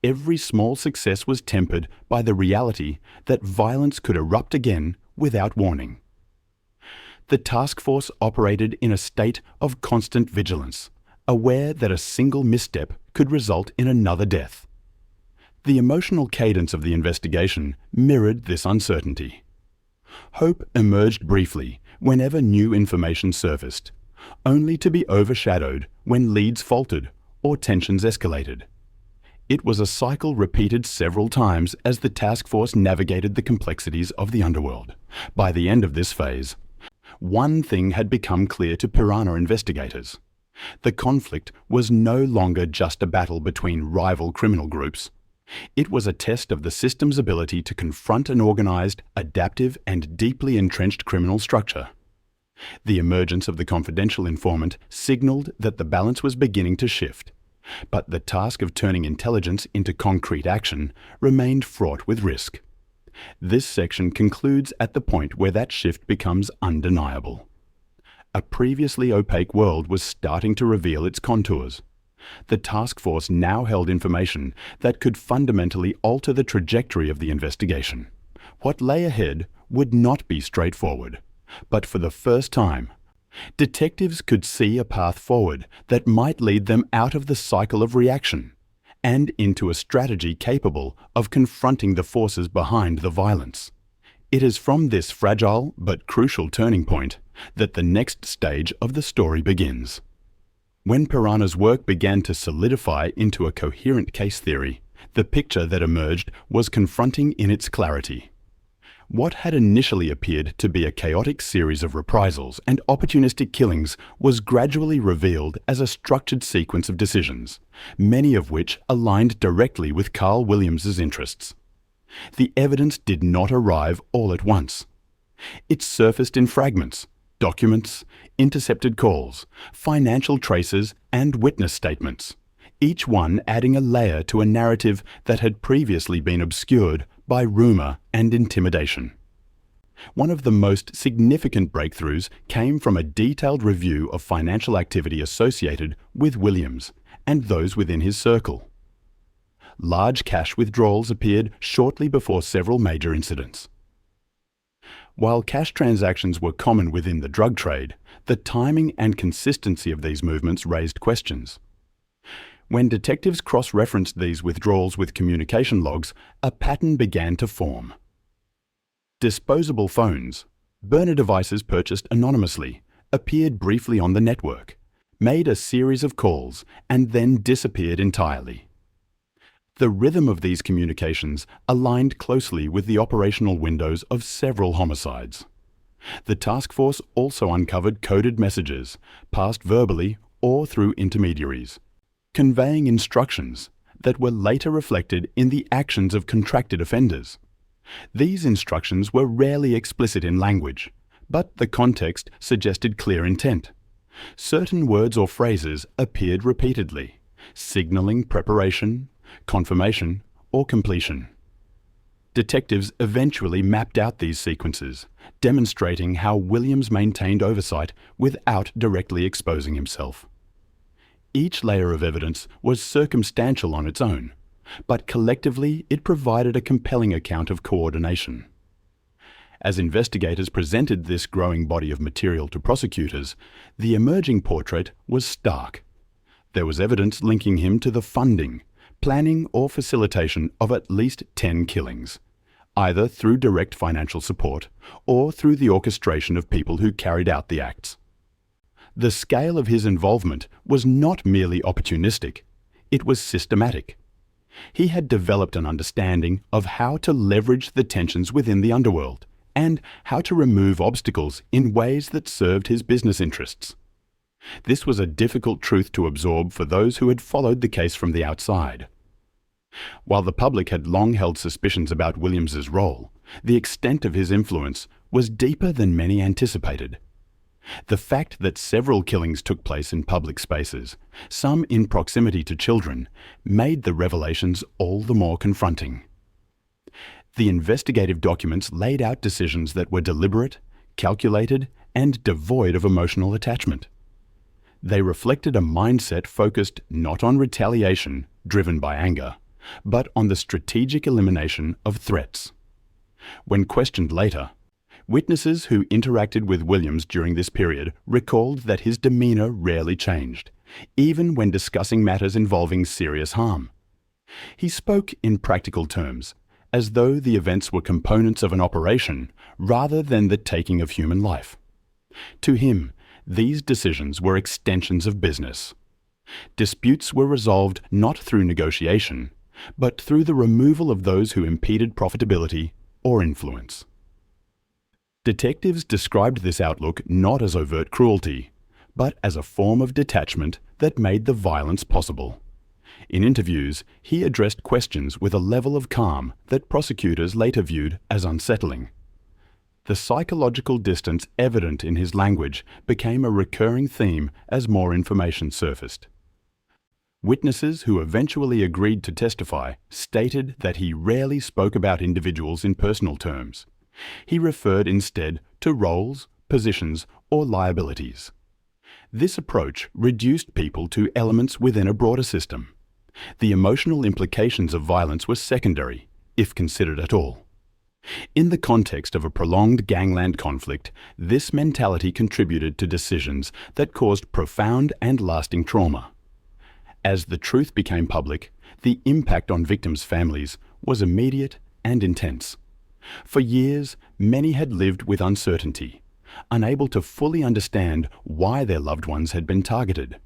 [SPEAKER 1] Every small success was tempered by the reality that violence could erupt again without warning. The task force operated in a state of constant vigilance, aware that a single misstep could result in another death. The emotional cadence of the investigation mirrored this uncertainty. Hope emerged briefly whenever new information surfaced, only to be overshadowed when leads faltered or tensions escalated. It was a cycle repeated several times as the task force navigated the complexities of the underworld. By the end of this phase, one thing had become clear to Piranha investigators. The conflict was no longer just a battle between rival criminal groups. It was a test of the system's ability to confront an organized, adaptive, and deeply entrenched criminal structure. The emergence of the confidential informant signaled that the balance was beginning to shift, but the task of turning intelligence into concrete action remained fraught with risk. This section concludes at the point where that shift becomes undeniable. A previously opaque world was starting to reveal its contours. The task force now held information that could fundamentally alter the trajectory of the investigation. What lay ahead would not be straightforward, but for the first time, detectives could see a path forward that might lead them out of the cycle of reaction and into a strategy capable of confronting the forces behind the violence. It is from this fragile but crucial turning point that the next stage of the story begins. When Piranha's work began to solidify into a coherent case theory, the picture that emerged was confronting in its clarity. What had initially appeared to be a chaotic series of reprisals and opportunistic killings was gradually revealed as a structured sequence of decisions, many of which aligned directly with Carl Williams's interests. The evidence did not arrive all at once. It surfaced in fragments, documents, intercepted calls, financial traces, and witness statements, each one adding a layer to a narrative that had previously been obscured by rumor and intimidation. One of the most significant breakthroughs came from a detailed review of financial activity associated with Williams and those within his circle. Large cash withdrawals appeared shortly before several major incidents. While cash transactions were common within the drug trade, the timing and consistency of these movements raised questions. When detectives cross-referenced these withdrawals with communication logs, a pattern began to form. Disposable phones, burner devices purchased anonymously, appeared briefly on the network, made a series of calls, and then disappeared entirely. The rhythm of these communications aligned closely with the operational windows of several homicides. The task force also uncovered coded messages, passed verbally or through intermediaries, conveying instructions that were later reflected in the actions of contracted offenders. These instructions were rarely explicit in language, but the context suggested clear intent. Certain words or phrases appeared repeatedly, signaling preparation, confirmation, or completion. Detectives eventually mapped out these sequences, demonstrating how Williams maintained oversight without directly exposing himself. Each layer of evidence was circumstantial on its own, but collectively it provided a compelling account of coordination. As investigators presented this growing body of material to prosecutors, the emerging portrait was stark. There was evidence linking him to the funding, planning, or facilitation of at least 10 killings, either through direct financial support or through the orchestration of people who carried out the acts. The scale of his involvement was not merely opportunistic, it was systematic. He had developed an understanding of how to leverage the tensions within the underworld and how to remove obstacles in ways that served his business interests. This was a difficult truth to absorb for those who had followed the case from the outside. While the public had long held suspicions about Williams's role, the extent of his influence was deeper than many anticipated. The fact that several killings took place in public spaces, some in proximity to children, made the revelations all the more confronting. The investigative documents laid out decisions that were deliberate, calculated, and devoid of emotional attachment. They reflected a mindset focused not on retaliation, driven by anger, but on the strategic elimination of threats. When questioned later, witnesses who interacted with Williams during this period recalled that his demeanor rarely changed, even when discussing matters involving serious harm. He spoke in practical terms, as though the events were components of an operation rather than the taking of human life. To him, these decisions were extensions of business. Disputes were resolved not through negotiation, but through the removal of those who impeded profitability or influence. Detectives described this outlook not as overt cruelty, but as a form of detachment that made the violence possible. In interviews, he addressed questions with a level of calm that prosecutors later viewed as unsettling. The psychological distance evident in his language became a recurring theme as more information surfaced. Witnesses who eventually agreed to testify stated that he rarely spoke about individuals in personal terms. He referred instead to roles, positions, or liabilities. This approach reduced people to elements within a broader system. The emotional implications of violence were secondary, if considered at all. In the context of a prolonged gangland conflict, this mentality contributed to decisions that caused profound and lasting trauma. As the truth became public, the impact on victims' families was immediate and intense. For years, many had lived with uncertainty, unable to fully understand why their loved ones had been targeted.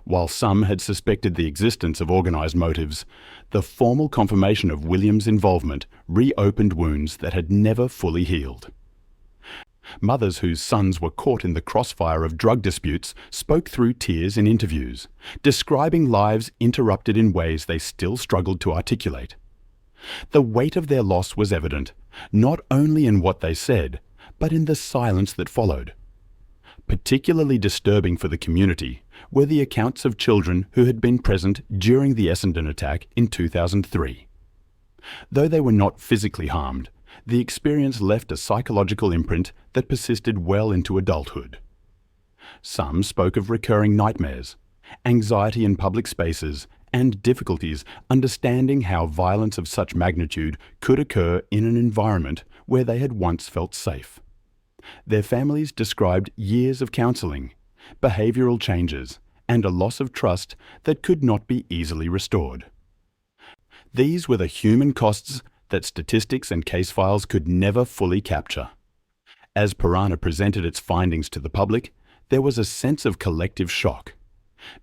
[SPEAKER 1] While some had suspected the existence of organized motives, the formal confirmation of Williams' involvement reopened wounds that had never fully healed. Mothers whose sons were caught in the crossfire of drug disputes spoke through tears in interviews, describing lives interrupted in ways they still struggled to articulate. The weight of their loss was evident, not only in what they said, but in the silence that followed. Particularly disturbing for the community were the accounts of children who had been present during the Essendon attack in 2003. Though they were not physically harmed, the experience left a psychological imprint that persisted well into adulthood. Some spoke of recurring nightmares, anxiety in public spaces, and difficulties understanding how violence of such magnitude could occur in an environment where they had once felt safe. Their families described years of counseling, behavioral changes, and a loss of trust that could not be easily restored. These were the human costs that statistics and case files could never fully capture. As Piranha presented its findings to the public, there was a sense of collective shock.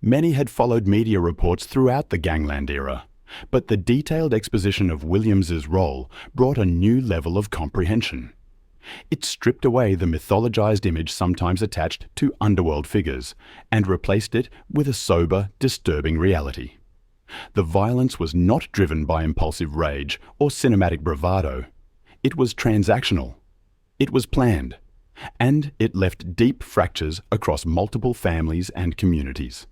[SPEAKER 1] Many had followed media reports throughout the Gangland era, but the detailed exposition of Williams's role brought a new level of comprehension. It stripped away the mythologized image sometimes attached to underworld figures and replaced it with a sober, disturbing reality. The violence was not driven by impulsive rage or cinematic bravado. It was transactional. It was planned. And it left deep fractures across multiple families and communities.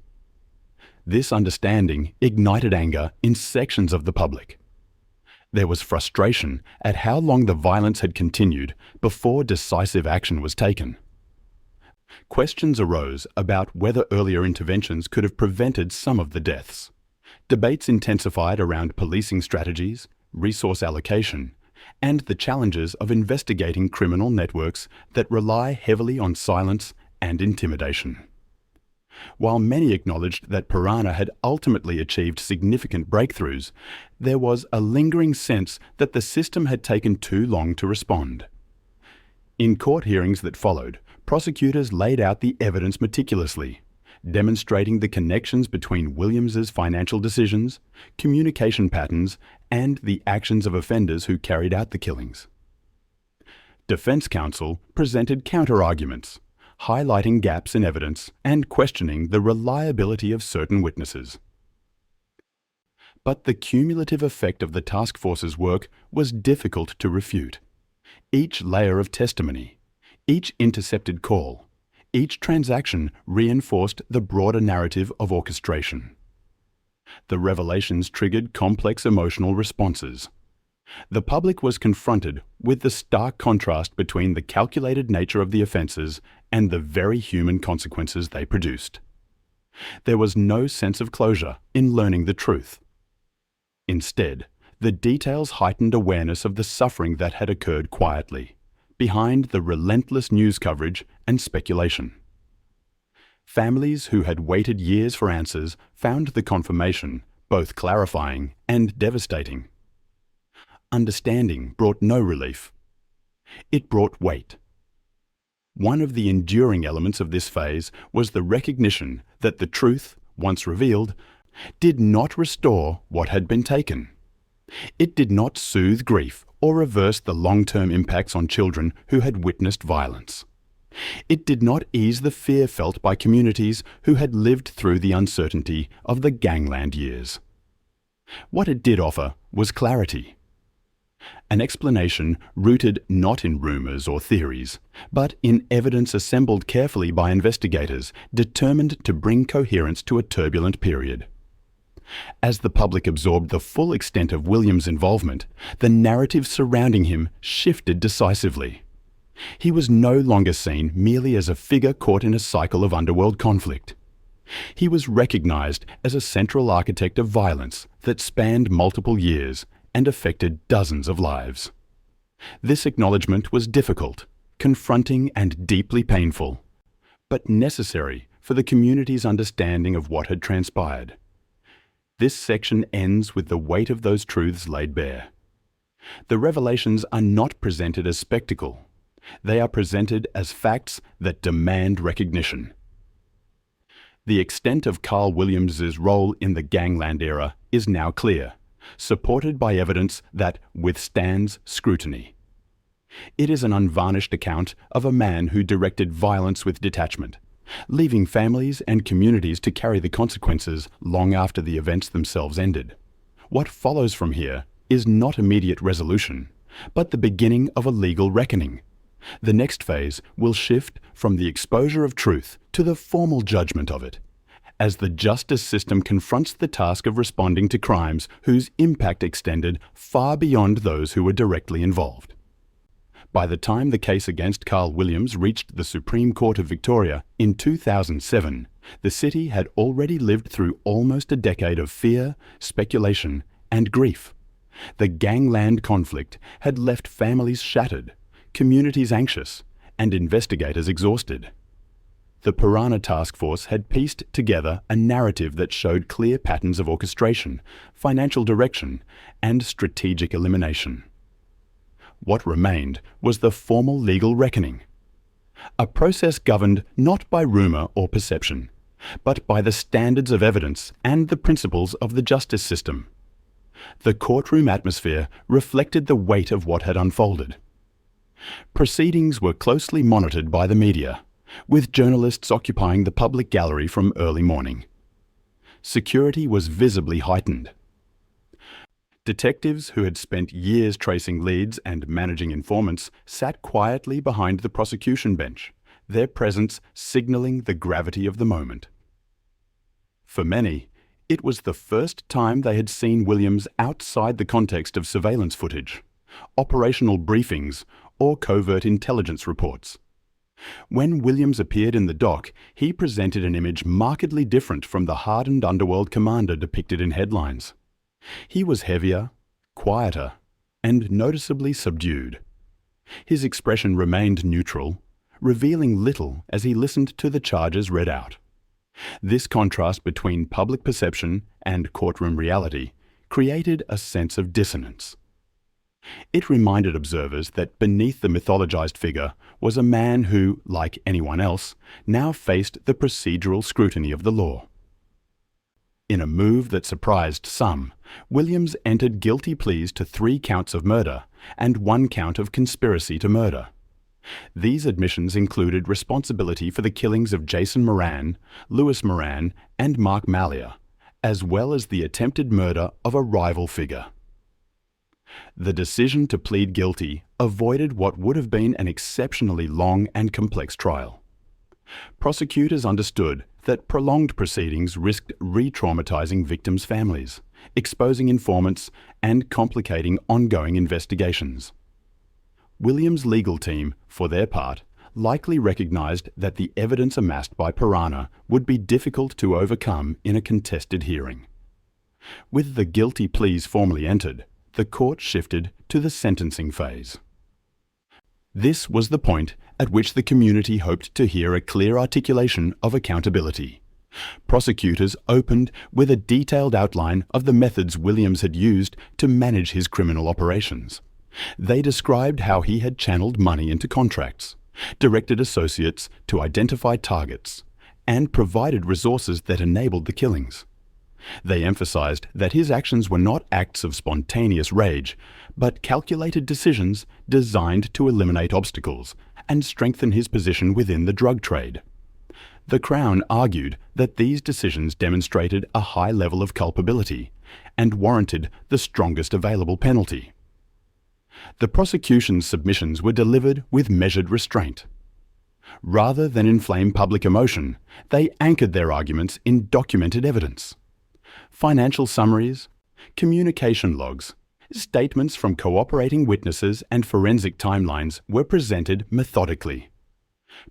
[SPEAKER 1] This understanding ignited anger in sections of the public. There was frustration at how long the violence had continued before decisive action was taken. Questions arose about whether earlier interventions could have prevented some of the deaths. Debates intensified around policing strategies, resource allocation, and the challenges of investigating criminal networks that rely heavily on silence and intimidation. While many acknowledged that Piranha had ultimately achieved significant breakthroughs, there was a lingering sense that the system had taken too long to respond. In court hearings that followed, prosecutors laid out the evidence meticulously, demonstrating the connections between Williams's financial decisions, communication patterns, and the actions of offenders who carried out the killings. Defense counsel presented counter-arguments, highlighting gaps in evidence and questioning the reliability of certain witnesses. But the cumulative effect of the task force's work was difficult to refute. Each layer of testimony, each intercepted call, each transaction reinforced the broader narrative of orchestration. The revelations triggered complex emotional responses. The public was confronted with the stark contrast between the calculated nature of the offences and the very human consequences they produced. There was no sense of closure in learning the truth. Instead, the details heightened awareness of the suffering that had occurred quietly, behind the relentless news coverage and speculation. Families who had waited years for answers found the confirmation both clarifying and devastating. Understanding brought no relief. It brought weight. One of the enduring elements of this phase was the recognition that the truth, once revealed, did not restore what had been taken. It did not soothe grief or reverse the long-term impacts on children who had witnessed violence. It did not ease the fear felt by communities who had lived through the uncertainty of the Gangland years. What it did offer was clarity. An explanation rooted not in rumours or theories, but in evidence assembled carefully by investigators determined to bring coherence to a turbulent period. As the public absorbed the full extent of Williams' involvement, the narrative surrounding him shifted decisively. He was no longer seen merely as a figure caught in a cycle of underworld conflict. He was recognized as a central architect of violence that spanned multiple years and affected dozens of lives. This acknowledgement was difficult, confronting and deeply painful, but necessary for the community's understanding of what had transpired. This section ends with the weight of those truths laid bare. The revelations are not presented as spectacle. They are presented as facts that demand recognition. The extent of Carl Williams's role in the Gangland era is now clear, supported by evidence that withstands scrutiny. It is an unvarnished account of a man who directed violence with detachment, leaving families and communities to carry the consequences long after the events themselves ended. What follows from here is not immediate resolution, but the beginning of a legal reckoning. The next phase will shift from the exposure of truth to the formal judgment of it, as the justice system confronts the task of responding to crimes whose impact extended far beyond those who were directly involved. By the time the case against Carl Williams reached the Supreme Court of Victoria in 2007, the city had already lived through almost a decade of fear, speculation, and grief. The Gangland conflict had left families shattered, communities anxious, and investigators exhausted. The Piranha Task Force had pieced together a narrative that showed clear patterns of orchestration, financial direction, and strategic elimination. What remained was the formal legal reckoning, a process governed not by rumour or perception, but by the standards of evidence and the principles of the justice system. The courtroom atmosphere reflected the weight of what had unfolded. Proceedings were closely monitored by the media, with journalists occupying the public gallery from early morning. Security was visibly heightened. Detectives who had spent years tracing leads and managing informants sat quietly behind the prosecution bench, their presence signalling the gravity of the moment. For many, it was the first time they had seen Williams outside the context of surveillance footage, operational briefings, or covert intelligence reports. When Williams appeared in the dock, he presented an image markedly different from the hardened underworld commander depicted in headlines. He was heavier, quieter, and noticeably subdued. His expression remained neutral, revealing little as he listened to the charges read out. This contrast between public perception and courtroom reality created a sense of dissonance. It reminded observers that beneath the mythologized figure was a man who, like anyone else, now faced the procedural scrutiny of the law. In a move that surprised some, Williams entered guilty pleas to 3 counts of murder and 1 count of conspiracy to murder. These admissions included responsibility for the killings of Jason Moran, Louis Moran, and Mark Mallia, as well as the attempted murder of a rival figure. The decision to plead guilty avoided what would have been an exceptionally long and complex trial. Prosecutors understood that prolonged proceedings risked re-traumatizing victims' families, exposing informants, and complicating ongoing investigations. Williams' legal team, for their part, likely recognized that the evidence amassed by Piranha would be difficult to overcome in a contested hearing. With the guilty pleas formally entered, the court shifted to the sentencing phase. This was the point at which the community hoped to hear a clear articulation of accountability. Prosecutors opened with a detailed outline of the methods Williams had used to manage his criminal operations. They described how he had channeled money into contracts, directed associates to identify targets, and provided resources that enabled the killings. They emphasized that his actions were not acts of spontaneous rage, but calculated decisions designed to eliminate obstacles and strengthen his position within the drug trade. The Crown argued that these decisions demonstrated a high level of culpability and warranted the strongest available penalty. The prosecution's submissions were delivered with measured restraint. Rather than inflame public emotion, they anchored their arguments in documented evidence. Financial summaries, communication logs, statements from cooperating witnesses and forensic timelines were presented methodically.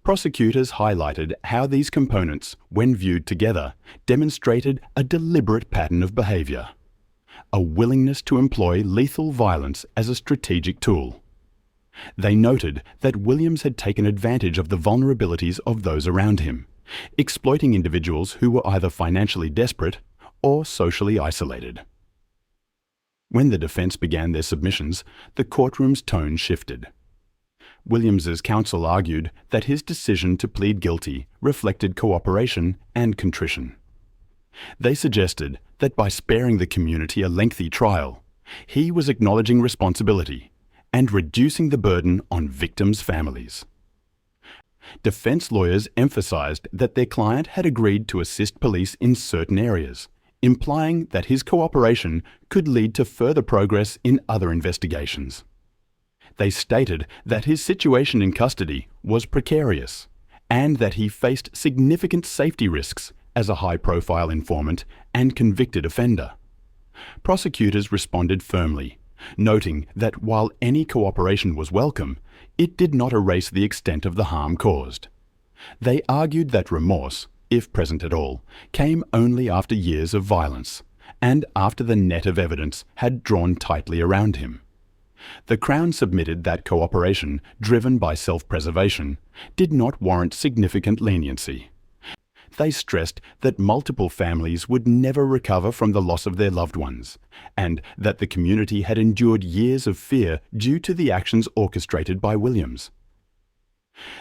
[SPEAKER 1] Prosecutors highlighted how these components, when viewed together, demonstrated a deliberate pattern of behavior, a willingness to employ lethal violence as a strategic tool. They noted that Williams had taken advantage of the vulnerabilities of those around him, exploiting individuals who were either financially desperate or socially isolated. When the defense began their submissions, the courtroom's tone shifted. Williams's counsel argued that his decision to plead guilty reflected cooperation and contrition. They suggested that by sparing the community a lengthy trial, he was acknowledging responsibility and reducing the burden on victims' families. Defense lawyers emphasized that their client had agreed to assist police in certain areas, implying that his cooperation could lead to further progress in other investigations. They stated that his situation in custody was precarious and that he faced significant safety risks as a high-profile informant and convicted offender. Prosecutors responded firmly, noting that while any cooperation was welcome, it did not erase the extent of the harm caused. They argued that remorse, if present at all, came only after years of violence and after the net of evidence had drawn tightly around him. The Crown submitted that cooperation, driven by self-preservation, did not warrant significant leniency. They stressed that multiple families would never recover from the loss of their loved ones, and that the community had endured years of fear due to the actions orchestrated by Williams.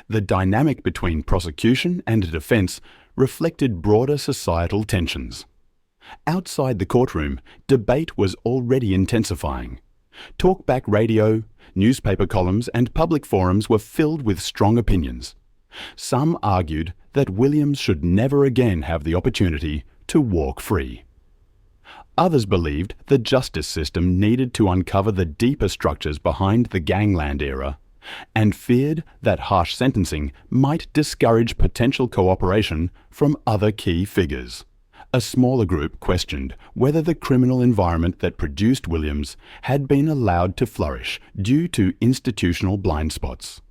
[SPEAKER 1] The dynamic between prosecution and defense reflected broader societal tensions. Outside the courtroom, debate was already intensifying. Talkback radio, newspaper columns, and public forums were filled with strong opinions. Some argued that Williams should never again have the opportunity to walk free. Others believed the justice system needed to uncover the deeper structures behind the Gangland era and feared that harsh sentencing might discourage potential cooperation from other key figures. A smaller group questioned whether the criminal environment that produced Williams had been allowed to flourish due to institutional blind spots.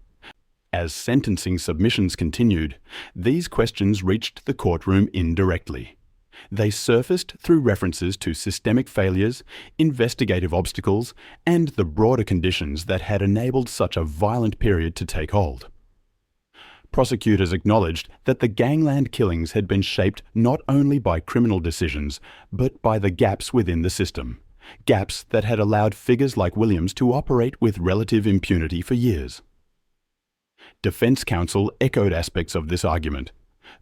[SPEAKER 1] As sentencing submissions continued, these questions reached the courtroom indirectly. They surfaced through references to systemic failures, investigative obstacles, and the broader conditions that had enabled such a violent period to take hold. Prosecutors acknowledged that the Gangland killings had been shaped not only by criminal decisions, but by the gaps within the system, gaps that had allowed figures like Williams to operate with relative impunity for years. Defense counsel echoed aspects of this argument,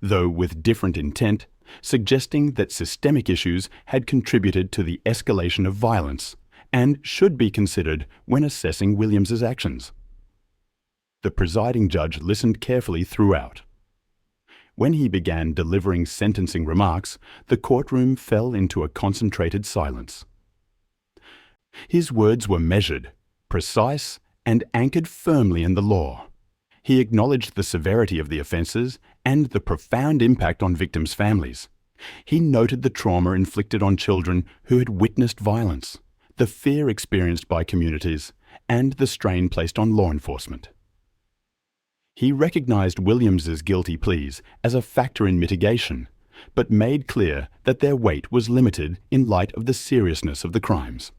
[SPEAKER 1] though with different intent, suggesting that systemic issues had contributed to the escalation of violence and should be considered when assessing Williams's actions. The presiding judge listened carefully throughout. When he began delivering sentencing remarks, the courtroom fell into a concentrated silence. His words were measured, precise, and anchored firmly in the law. He acknowledged the severity of the offences and the profound impact on victims' families. He noted the trauma inflicted on children who had witnessed violence, the fear experienced by communities, and the strain placed on law enforcement. He recognised Williams's guilty pleas as a factor in mitigation, but made clear that their weight was limited in light of the seriousness of the crimes.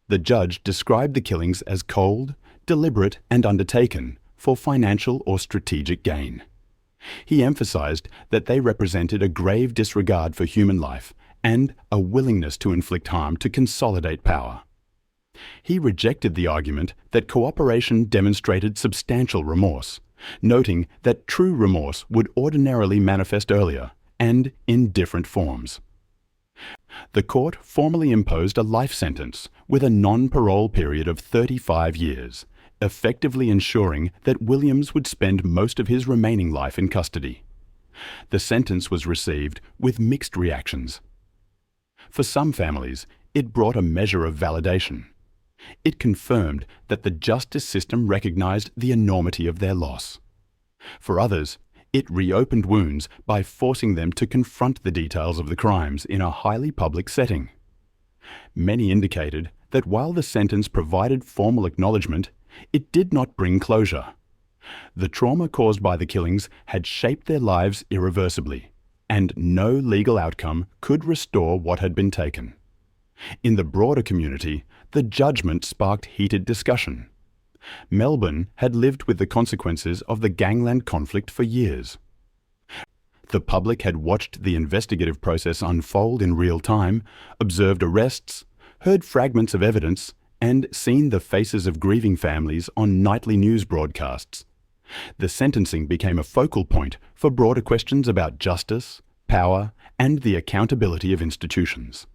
[SPEAKER 1] The judge described the killings as cold, deliberate, and undertaken for financial or strategic gain. He emphasised that they represented a grave disregard for human life and a willingness to inflict harm to consolidate power. He rejected the argument that cooperation demonstrated substantial remorse, noting that true remorse would ordinarily manifest earlier and in different forms. The court formally imposed a life sentence with a non-parole period of 35 years, effectively ensuring that Williams would spend most of his remaining life in custody. The sentence was received with mixed reactions. For some families, it brought a measure of validation. It confirmed that the justice system recognized the enormity of their loss. For others, it reopened wounds by forcing them to confront the details of the crimes in a highly public setting. Many indicated that while the sentence provided formal acknowledgement, it did not bring closure. The trauma caused by the killings had shaped their lives irreversibly, and no legal outcome could restore what had been taken. In the broader community, the judgment sparked heated discussion. Melbourne had lived with the consequences of the Gangland conflict for years. The public had watched the investigative process unfold in real time, observed arrests, heard fragments of evidence, and seen the faces of grieving families on nightly news broadcasts. The sentencing became a focal point for broader questions about justice, power, and the accountability of institutions.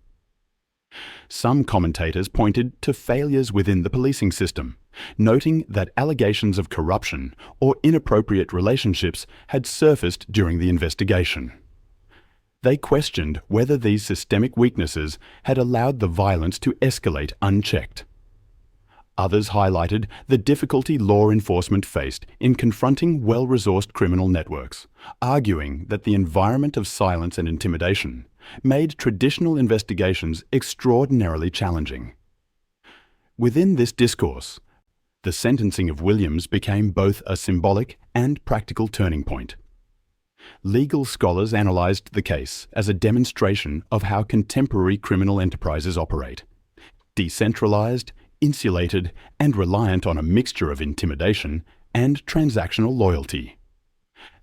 [SPEAKER 1] Some commentators pointed to failures within the policing system, noting that allegations of corruption or inappropriate relationships had surfaced during the investigation. They questioned whether these systemic weaknesses had allowed the violence to escalate unchecked. Others highlighted the difficulty law enforcement faced in confronting well-resourced criminal networks, arguing that the environment of silence and intimidation made traditional investigations extraordinarily challenging. Within this discourse, the sentencing of Williams became both a symbolic and practical turning point. Legal scholars analysed the case as a demonstration of how contemporary criminal enterprises operate: decentralised, insulated, and reliant on a mixture of intimidation and transactional loyalty.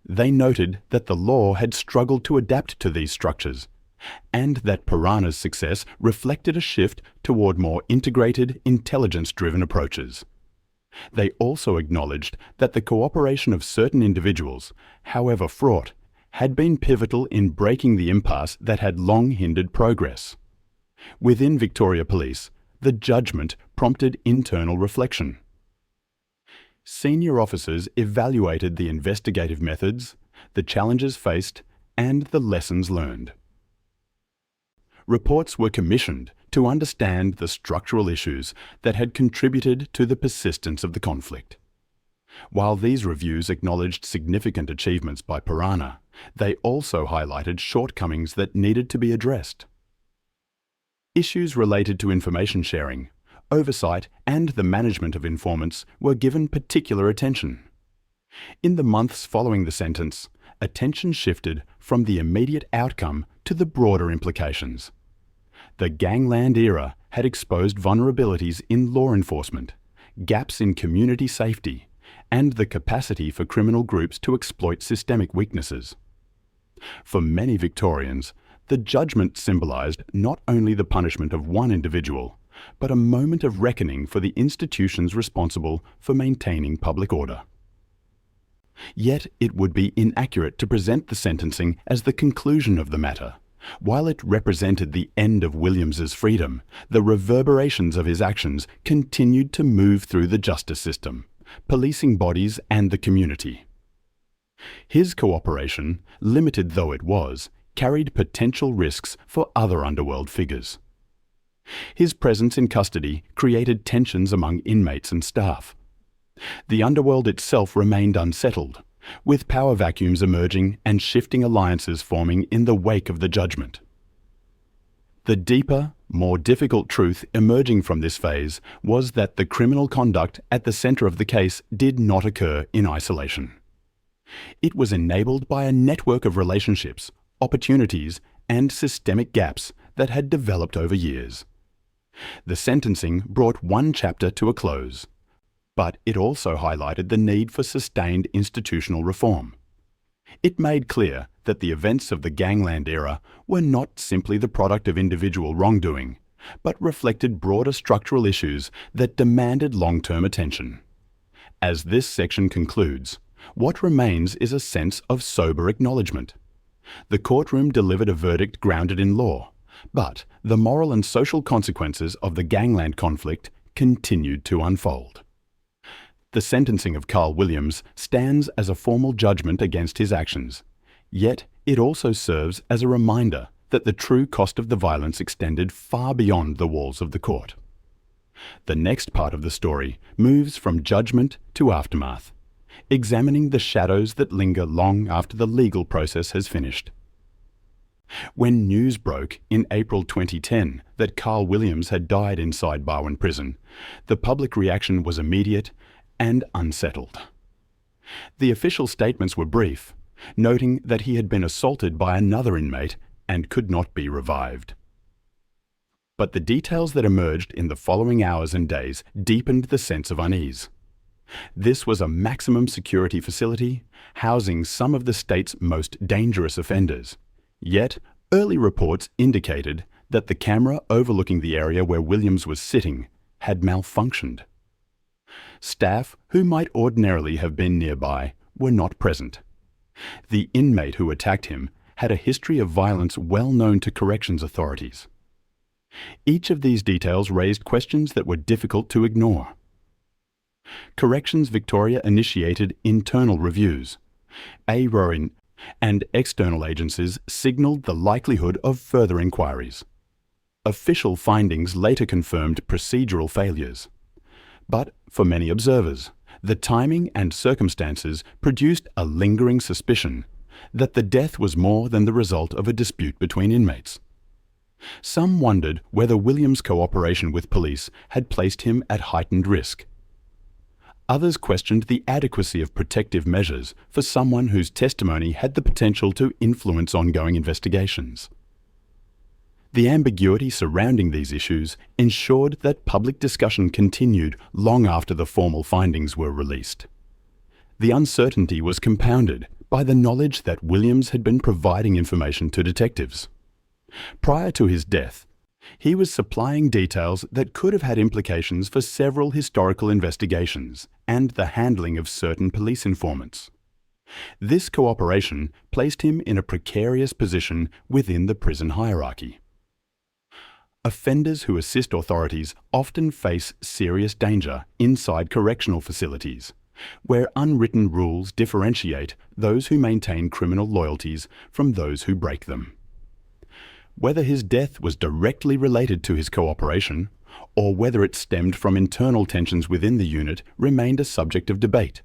[SPEAKER 1] They noted that the law had struggled to adapt to these structures, and that Piranha's success reflected a shift toward more integrated, intelligence-driven approaches. They also acknowledged that the cooperation of certain individuals, however fraught, had been pivotal in breaking the impasse that had long hindered progress. Within Victoria Police, the judgment prompted internal reflection. Senior officers evaluated the investigative methods, the challenges faced, and the lessons learned. Reports were commissioned to understand the structural issues that had contributed to the persistence of the conflict. While these reviews acknowledged significant achievements by Piranha, they also highlighted shortcomings that needed to be addressed. Issues related to information sharing, oversight, and the management of informants were given particular attention. In the months following the sentence, attention shifted from the immediate outcome to the broader implications. The Gangland era had exposed vulnerabilities in law enforcement, gaps in community safety, and the capacity for criminal groups to exploit systemic weaknesses. For many Victorians, the judgment symbolised not only the punishment of one individual, but a moment of reckoning for the institutions responsible for maintaining public order. Yet it would be inaccurate to present the sentencing as the conclusion of the matter. While it represented the end of Williams's freedom, the reverberations of his actions continued to move through the justice system, policing bodies and the community. His cooperation, limited though it was, carried potential risks for other underworld figures. His presence in custody created tensions among inmates and staff. The underworld itself remained unsettled, with power vacuums emerging and shifting alliances forming in the wake of the judgment. The deeper, more difficult truth emerging from this phase was that the criminal conduct at the centre of the case did not occur in isolation. It was enabled by a network of relationships, opportunities, and systemic gaps that had developed over years. The sentencing brought one chapter to a close, but it also highlighted the need for sustained institutional reform. It made clear that the events of the Gangland era were not simply the product of individual wrongdoing, but reflected broader structural issues that demanded long-term attention. As this section concludes, what remains is a sense of sober acknowledgement. The courtroom delivered a verdict grounded in law, but the moral and social consequences of the Gangland conflict continued to unfold. The sentencing of Carl Williams stands as a formal judgment against his actions, yet it also serves as a reminder that the true cost of the violence extended far beyond the walls of the court. The next part of the story moves from judgment to aftermath, examining the shadows that linger long after the legal process has finished. When news broke in April 2010 that Carl Williams had died inside Barwon Prison, the public reaction was immediate and unsettled. The official statements were brief, noting that he had been assaulted by another inmate and could not be revived. But the details that emerged in the following hours and days deepened the sense of unease. This was a maximum security facility, housing some of the state's most dangerous offenders. Yet, early reports indicated that the camera overlooking the area where Williams was sitting had malfunctioned. Staff who might ordinarily have been nearby were not present. The inmate who attacked him had a history of violence well known to corrections authorities. Each of these details raised questions that were difficult to ignore. Corrections Victoria initiated internal reviews. ARO and external agencies signalled the likelihood of further inquiries. Official findings later confirmed procedural failures. But for many observers, the timing and circumstances produced a lingering suspicion that the death was more than the result of a dispute between inmates. Some wondered whether Williams' cooperation with police had placed him at heightened risk. Others questioned the adequacy of protective measures for someone whose testimony had the potential to influence ongoing investigations. The ambiguity surrounding these issues ensured that public discussion continued long after the formal findings were released. The uncertainty was compounded by the knowledge that Williams had been providing information to detectives. Prior to his death, he was supplying details that could have had implications for several historical investigations and the handling of certain police informants. This cooperation placed him in a precarious position within the prison hierarchy. Offenders who assist authorities often face serious danger inside correctional facilities, where unwritten rules differentiate those who maintain criminal loyalties from those who break them. Whether his death was directly related to his cooperation, or whether it stemmed from internal tensions within the unit remained a subject of debate.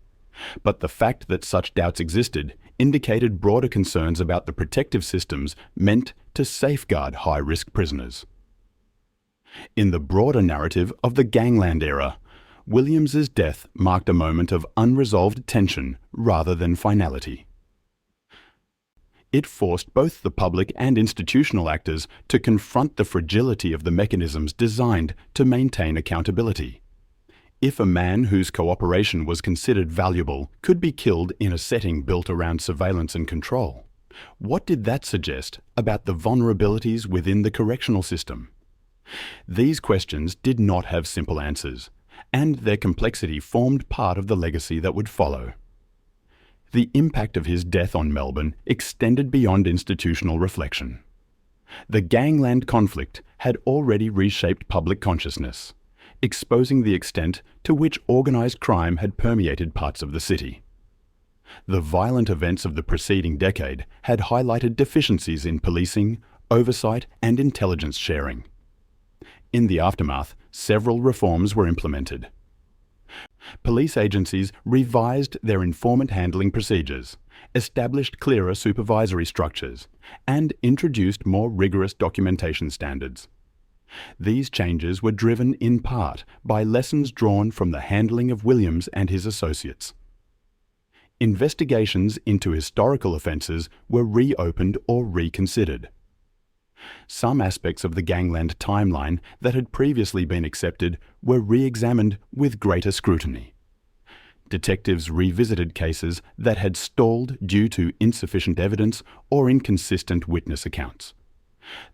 [SPEAKER 1] But the fact that such doubts existed indicated broader concerns about the protective systems meant to safeguard high-risk prisoners. In the broader narrative of the Gangland era, Williams's death marked a moment of unresolved tension rather than finality. It forced both the public and institutional actors to confront the fragility of the mechanisms designed to maintain accountability. If a man whose cooperation was considered valuable could be killed in a setting built around surveillance and control, what did that suggest about the vulnerabilities within the correctional system? These questions did not have simple answers, and their complexity formed part of the legacy that would follow. The impact of his death on Melbourne extended beyond institutional reflection. The Gangland conflict had already reshaped public consciousness. exposing the extent to which organized crime had permeated parts of the city. The violent events of the preceding decade had highlighted deficiencies in policing, oversight, and intelligence sharing. In the aftermath, several reforms were implemented. Police agencies revised their informant handling procedures, established clearer supervisory structures, and introduced more rigorous documentation standards. These changes were driven in part by lessons drawn from the handling of Williams and his associates. Investigations into historical offences were reopened or reconsidered. Some aspects of the Gangland timeline that had previously been accepted were re-examined with greater scrutiny. Detectives revisited cases that had stalled due to insufficient evidence or inconsistent witness accounts.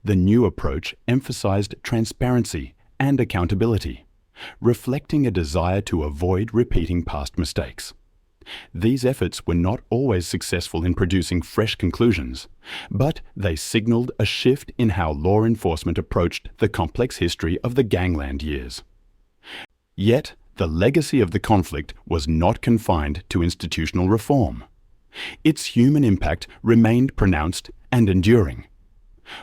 [SPEAKER 1] The new approach emphasized transparency and accountability, reflecting a desire to avoid repeating past mistakes. These efforts were not always successful in producing fresh conclusions, but they signaled a shift in how law enforcement approached the complex history of the Gangland years. Yet, the legacy of the conflict was not confined to institutional reform. Its human impact remained pronounced and enduring.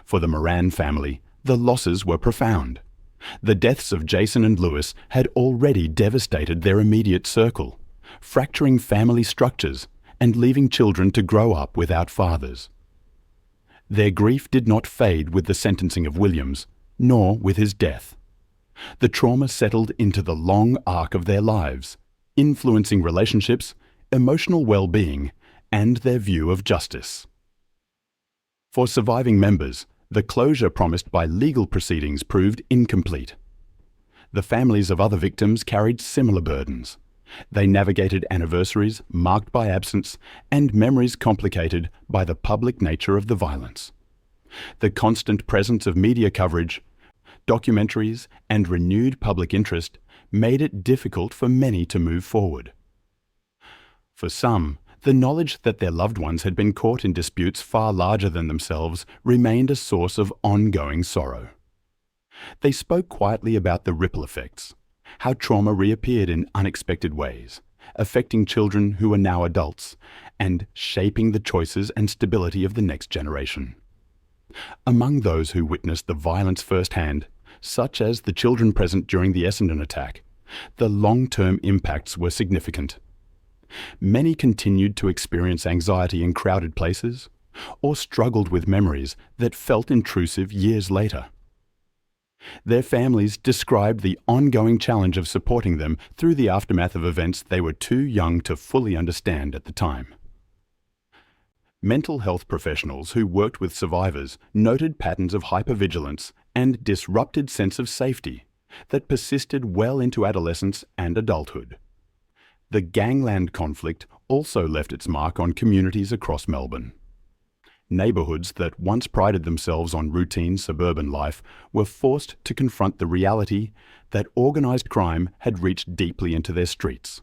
[SPEAKER 1] For the Moran family, the losses were profound. The deaths of Jason and Lewis had already devastated their immediate circle, fracturing family structures and leaving children to grow up without fathers. Their grief did not fade with the sentencing of Williams, nor with his death. The trauma settled into the long arc of their lives, influencing relationships, emotional well-being, and their view of justice. For surviving members, the closure promised by legal proceedings proved incomplete. The families of other victims carried similar burdens. They navigated anniversaries marked by absence and memories complicated by the public nature of the violence. The constant presence of media coverage, documentaries, and renewed public interest made it difficult for many to move forward. For some, the knowledge that their loved ones had been caught in disputes far larger than themselves remained a source of ongoing sorrow. They spoke quietly about the ripple effects, how trauma reappeared in unexpected ways, affecting children who are now adults, and shaping the choices and stability of the next generation. Among those who witnessed the violence firsthand, such as the children present during the Essendon attack, the long-term impacts were significant. Many continued to experience anxiety in crowded places, or struggled with memories that felt intrusive years later. Their families described the ongoing challenge of supporting them through the aftermath of events they were too young to fully understand at the time. Mental health professionals who worked with survivors noted patterns of hypervigilance and disrupted sense of safety that persisted well into adolescence and adulthood. The Gangland conflict also left its mark on communities across Melbourne. Neighbourhoods that once prided themselves on routine suburban life were forced to confront the reality that organised crime had reached deeply into their streets.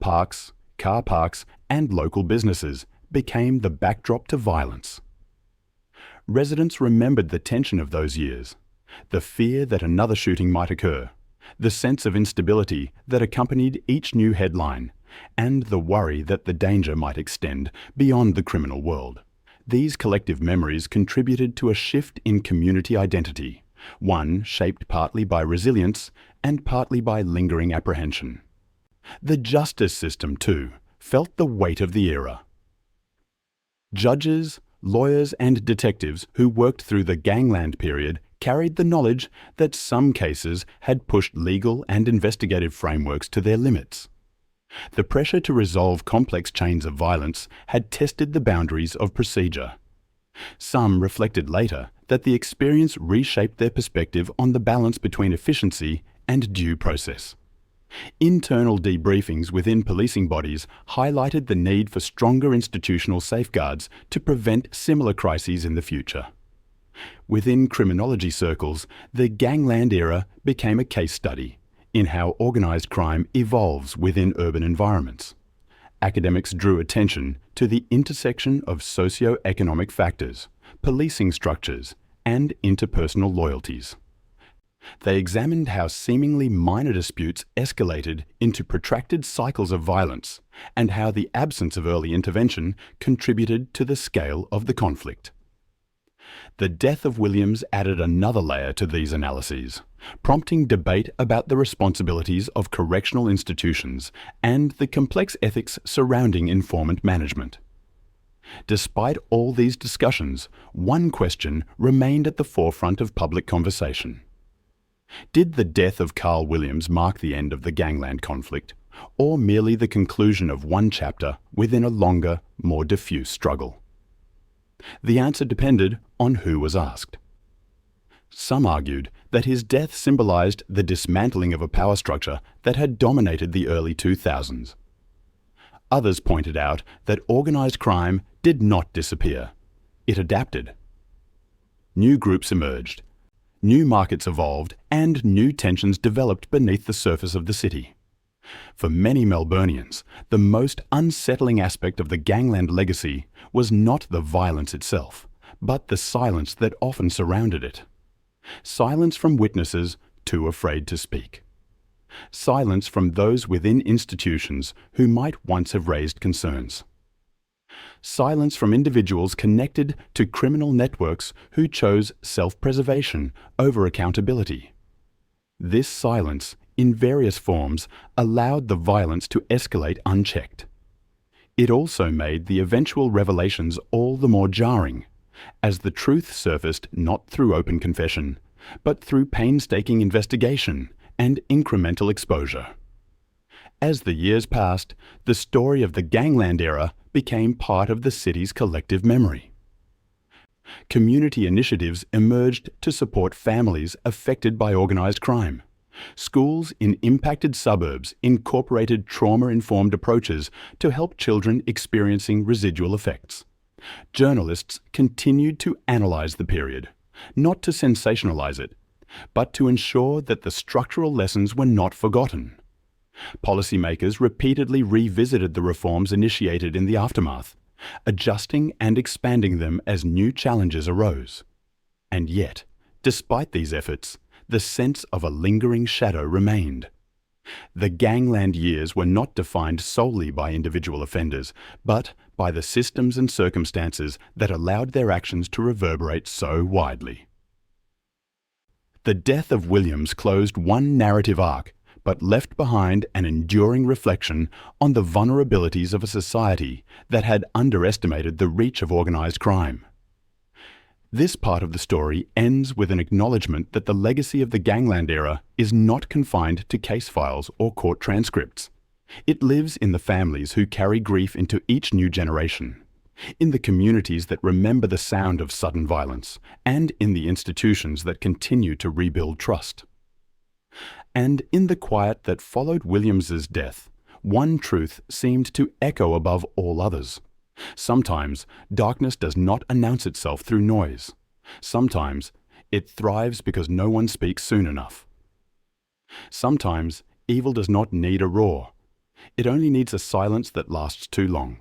[SPEAKER 1] Parks, car parks, and local businesses became the backdrop to violence. Residents remembered the tension of those years, the fear that another shooting might occur, the sense of instability that accompanied each new headline, and the worry that the danger might extend beyond the criminal world. These collective memories contributed to a shift in community identity, one shaped partly by resilience and partly by lingering apprehension. The justice system, too, felt the weight of the era. Judges, lawyers, and detectives who worked through the Gangland period carried the knowledge that some cases had pushed legal and investigative frameworks to their limits. The pressure to resolve complex chains of violence had tested the boundaries of procedure. Some reflected later that the experience reshaped their perspective on the balance between efficiency and due process. Internal debriefings within policing bodies highlighted the need for stronger institutional safeguards to prevent similar crises in the future. Within criminology circles, the Gangland era became a case study in how organised crime evolves within urban environments. Academics drew attention to the intersection of socio-economic factors, policing structures, and interpersonal loyalties. They examined how seemingly minor disputes escalated into protracted cycles of violence and how the absence of early intervention contributed to the scale of the conflict. The death of Williams added another layer to these analyses, prompting debate about the responsibilities of correctional institutions and the complex ethics surrounding informant management. Despite all these discussions, one question remained at the forefront of public conversation. Did the death of Carl Williams mark the end of the Gangland conflict, or merely the conclusion of one chapter within a longer, more diffuse struggle? The answer depended on who was asked. Some argued that his death symbolized the dismantling of a power structure that had dominated the early 2000s. Others pointed out that organized crime did not disappear. It adapted. New groups emerged, new markets evolved, and new tensions developed beneath the surface of the city. For many Melburnians, the most unsettling aspect of the Gangland legacy was not the violence itself, but the silence that often surrounded it. Silence from witnesses too afraid to speak. Silence from those within institutions who might once have raised concerns. Silence from individuals connected to criminal networks who chose self-preservation over accountability. This silence, in various forms, allowed the violence to escalate unchecked. It also made the eventual revelations all the more jarring, as the truth surfaced not through open confession, but through painstaking investigation and incremental exposure. As the years passed, the story of the Gangland era became part of the city's collective memory. Community initiatives emerged to support families affected by organized crime. Schools in impacted suburbs incorporated trauma-informed approaches to help children experiencing residual effects. Journalists continued to analyze the period, not to sensationalize it, but to ensure that the structural lessons were not forgotten. Policymakers repeatedly revisited the reforms initiated in the aftermath, adjusting and expanding them as new challenges arose. And yet, despite these efforts, the sense of a lingering shadow remained. The Gangland years were not defined solely by individual offenders, but by the systems and circumstances that allowed their actions to reverberate so widely. The death of Williams closed one narrative arc, but left behind an enduring reflection on the vulnerabilities of a society that had underestimated the reach of organized crime. This part of the story ends with an acknowledgement that the legacy of the Gangland era is not confined to case files or court transcripts. It lives in the families who carry grief into each new generation, in the communities that remember the sound of sudden violence, and in the institutions that continue to rebuild trust. And in the quiet that followed Williams's death, one truth seemed to echo above all others. Sometimes darkness does not announce itself through noise. Sometimes it thrives because no one speaks soon enough. Sometimes evil does not need a roar. It only needs a silence that lasts too long.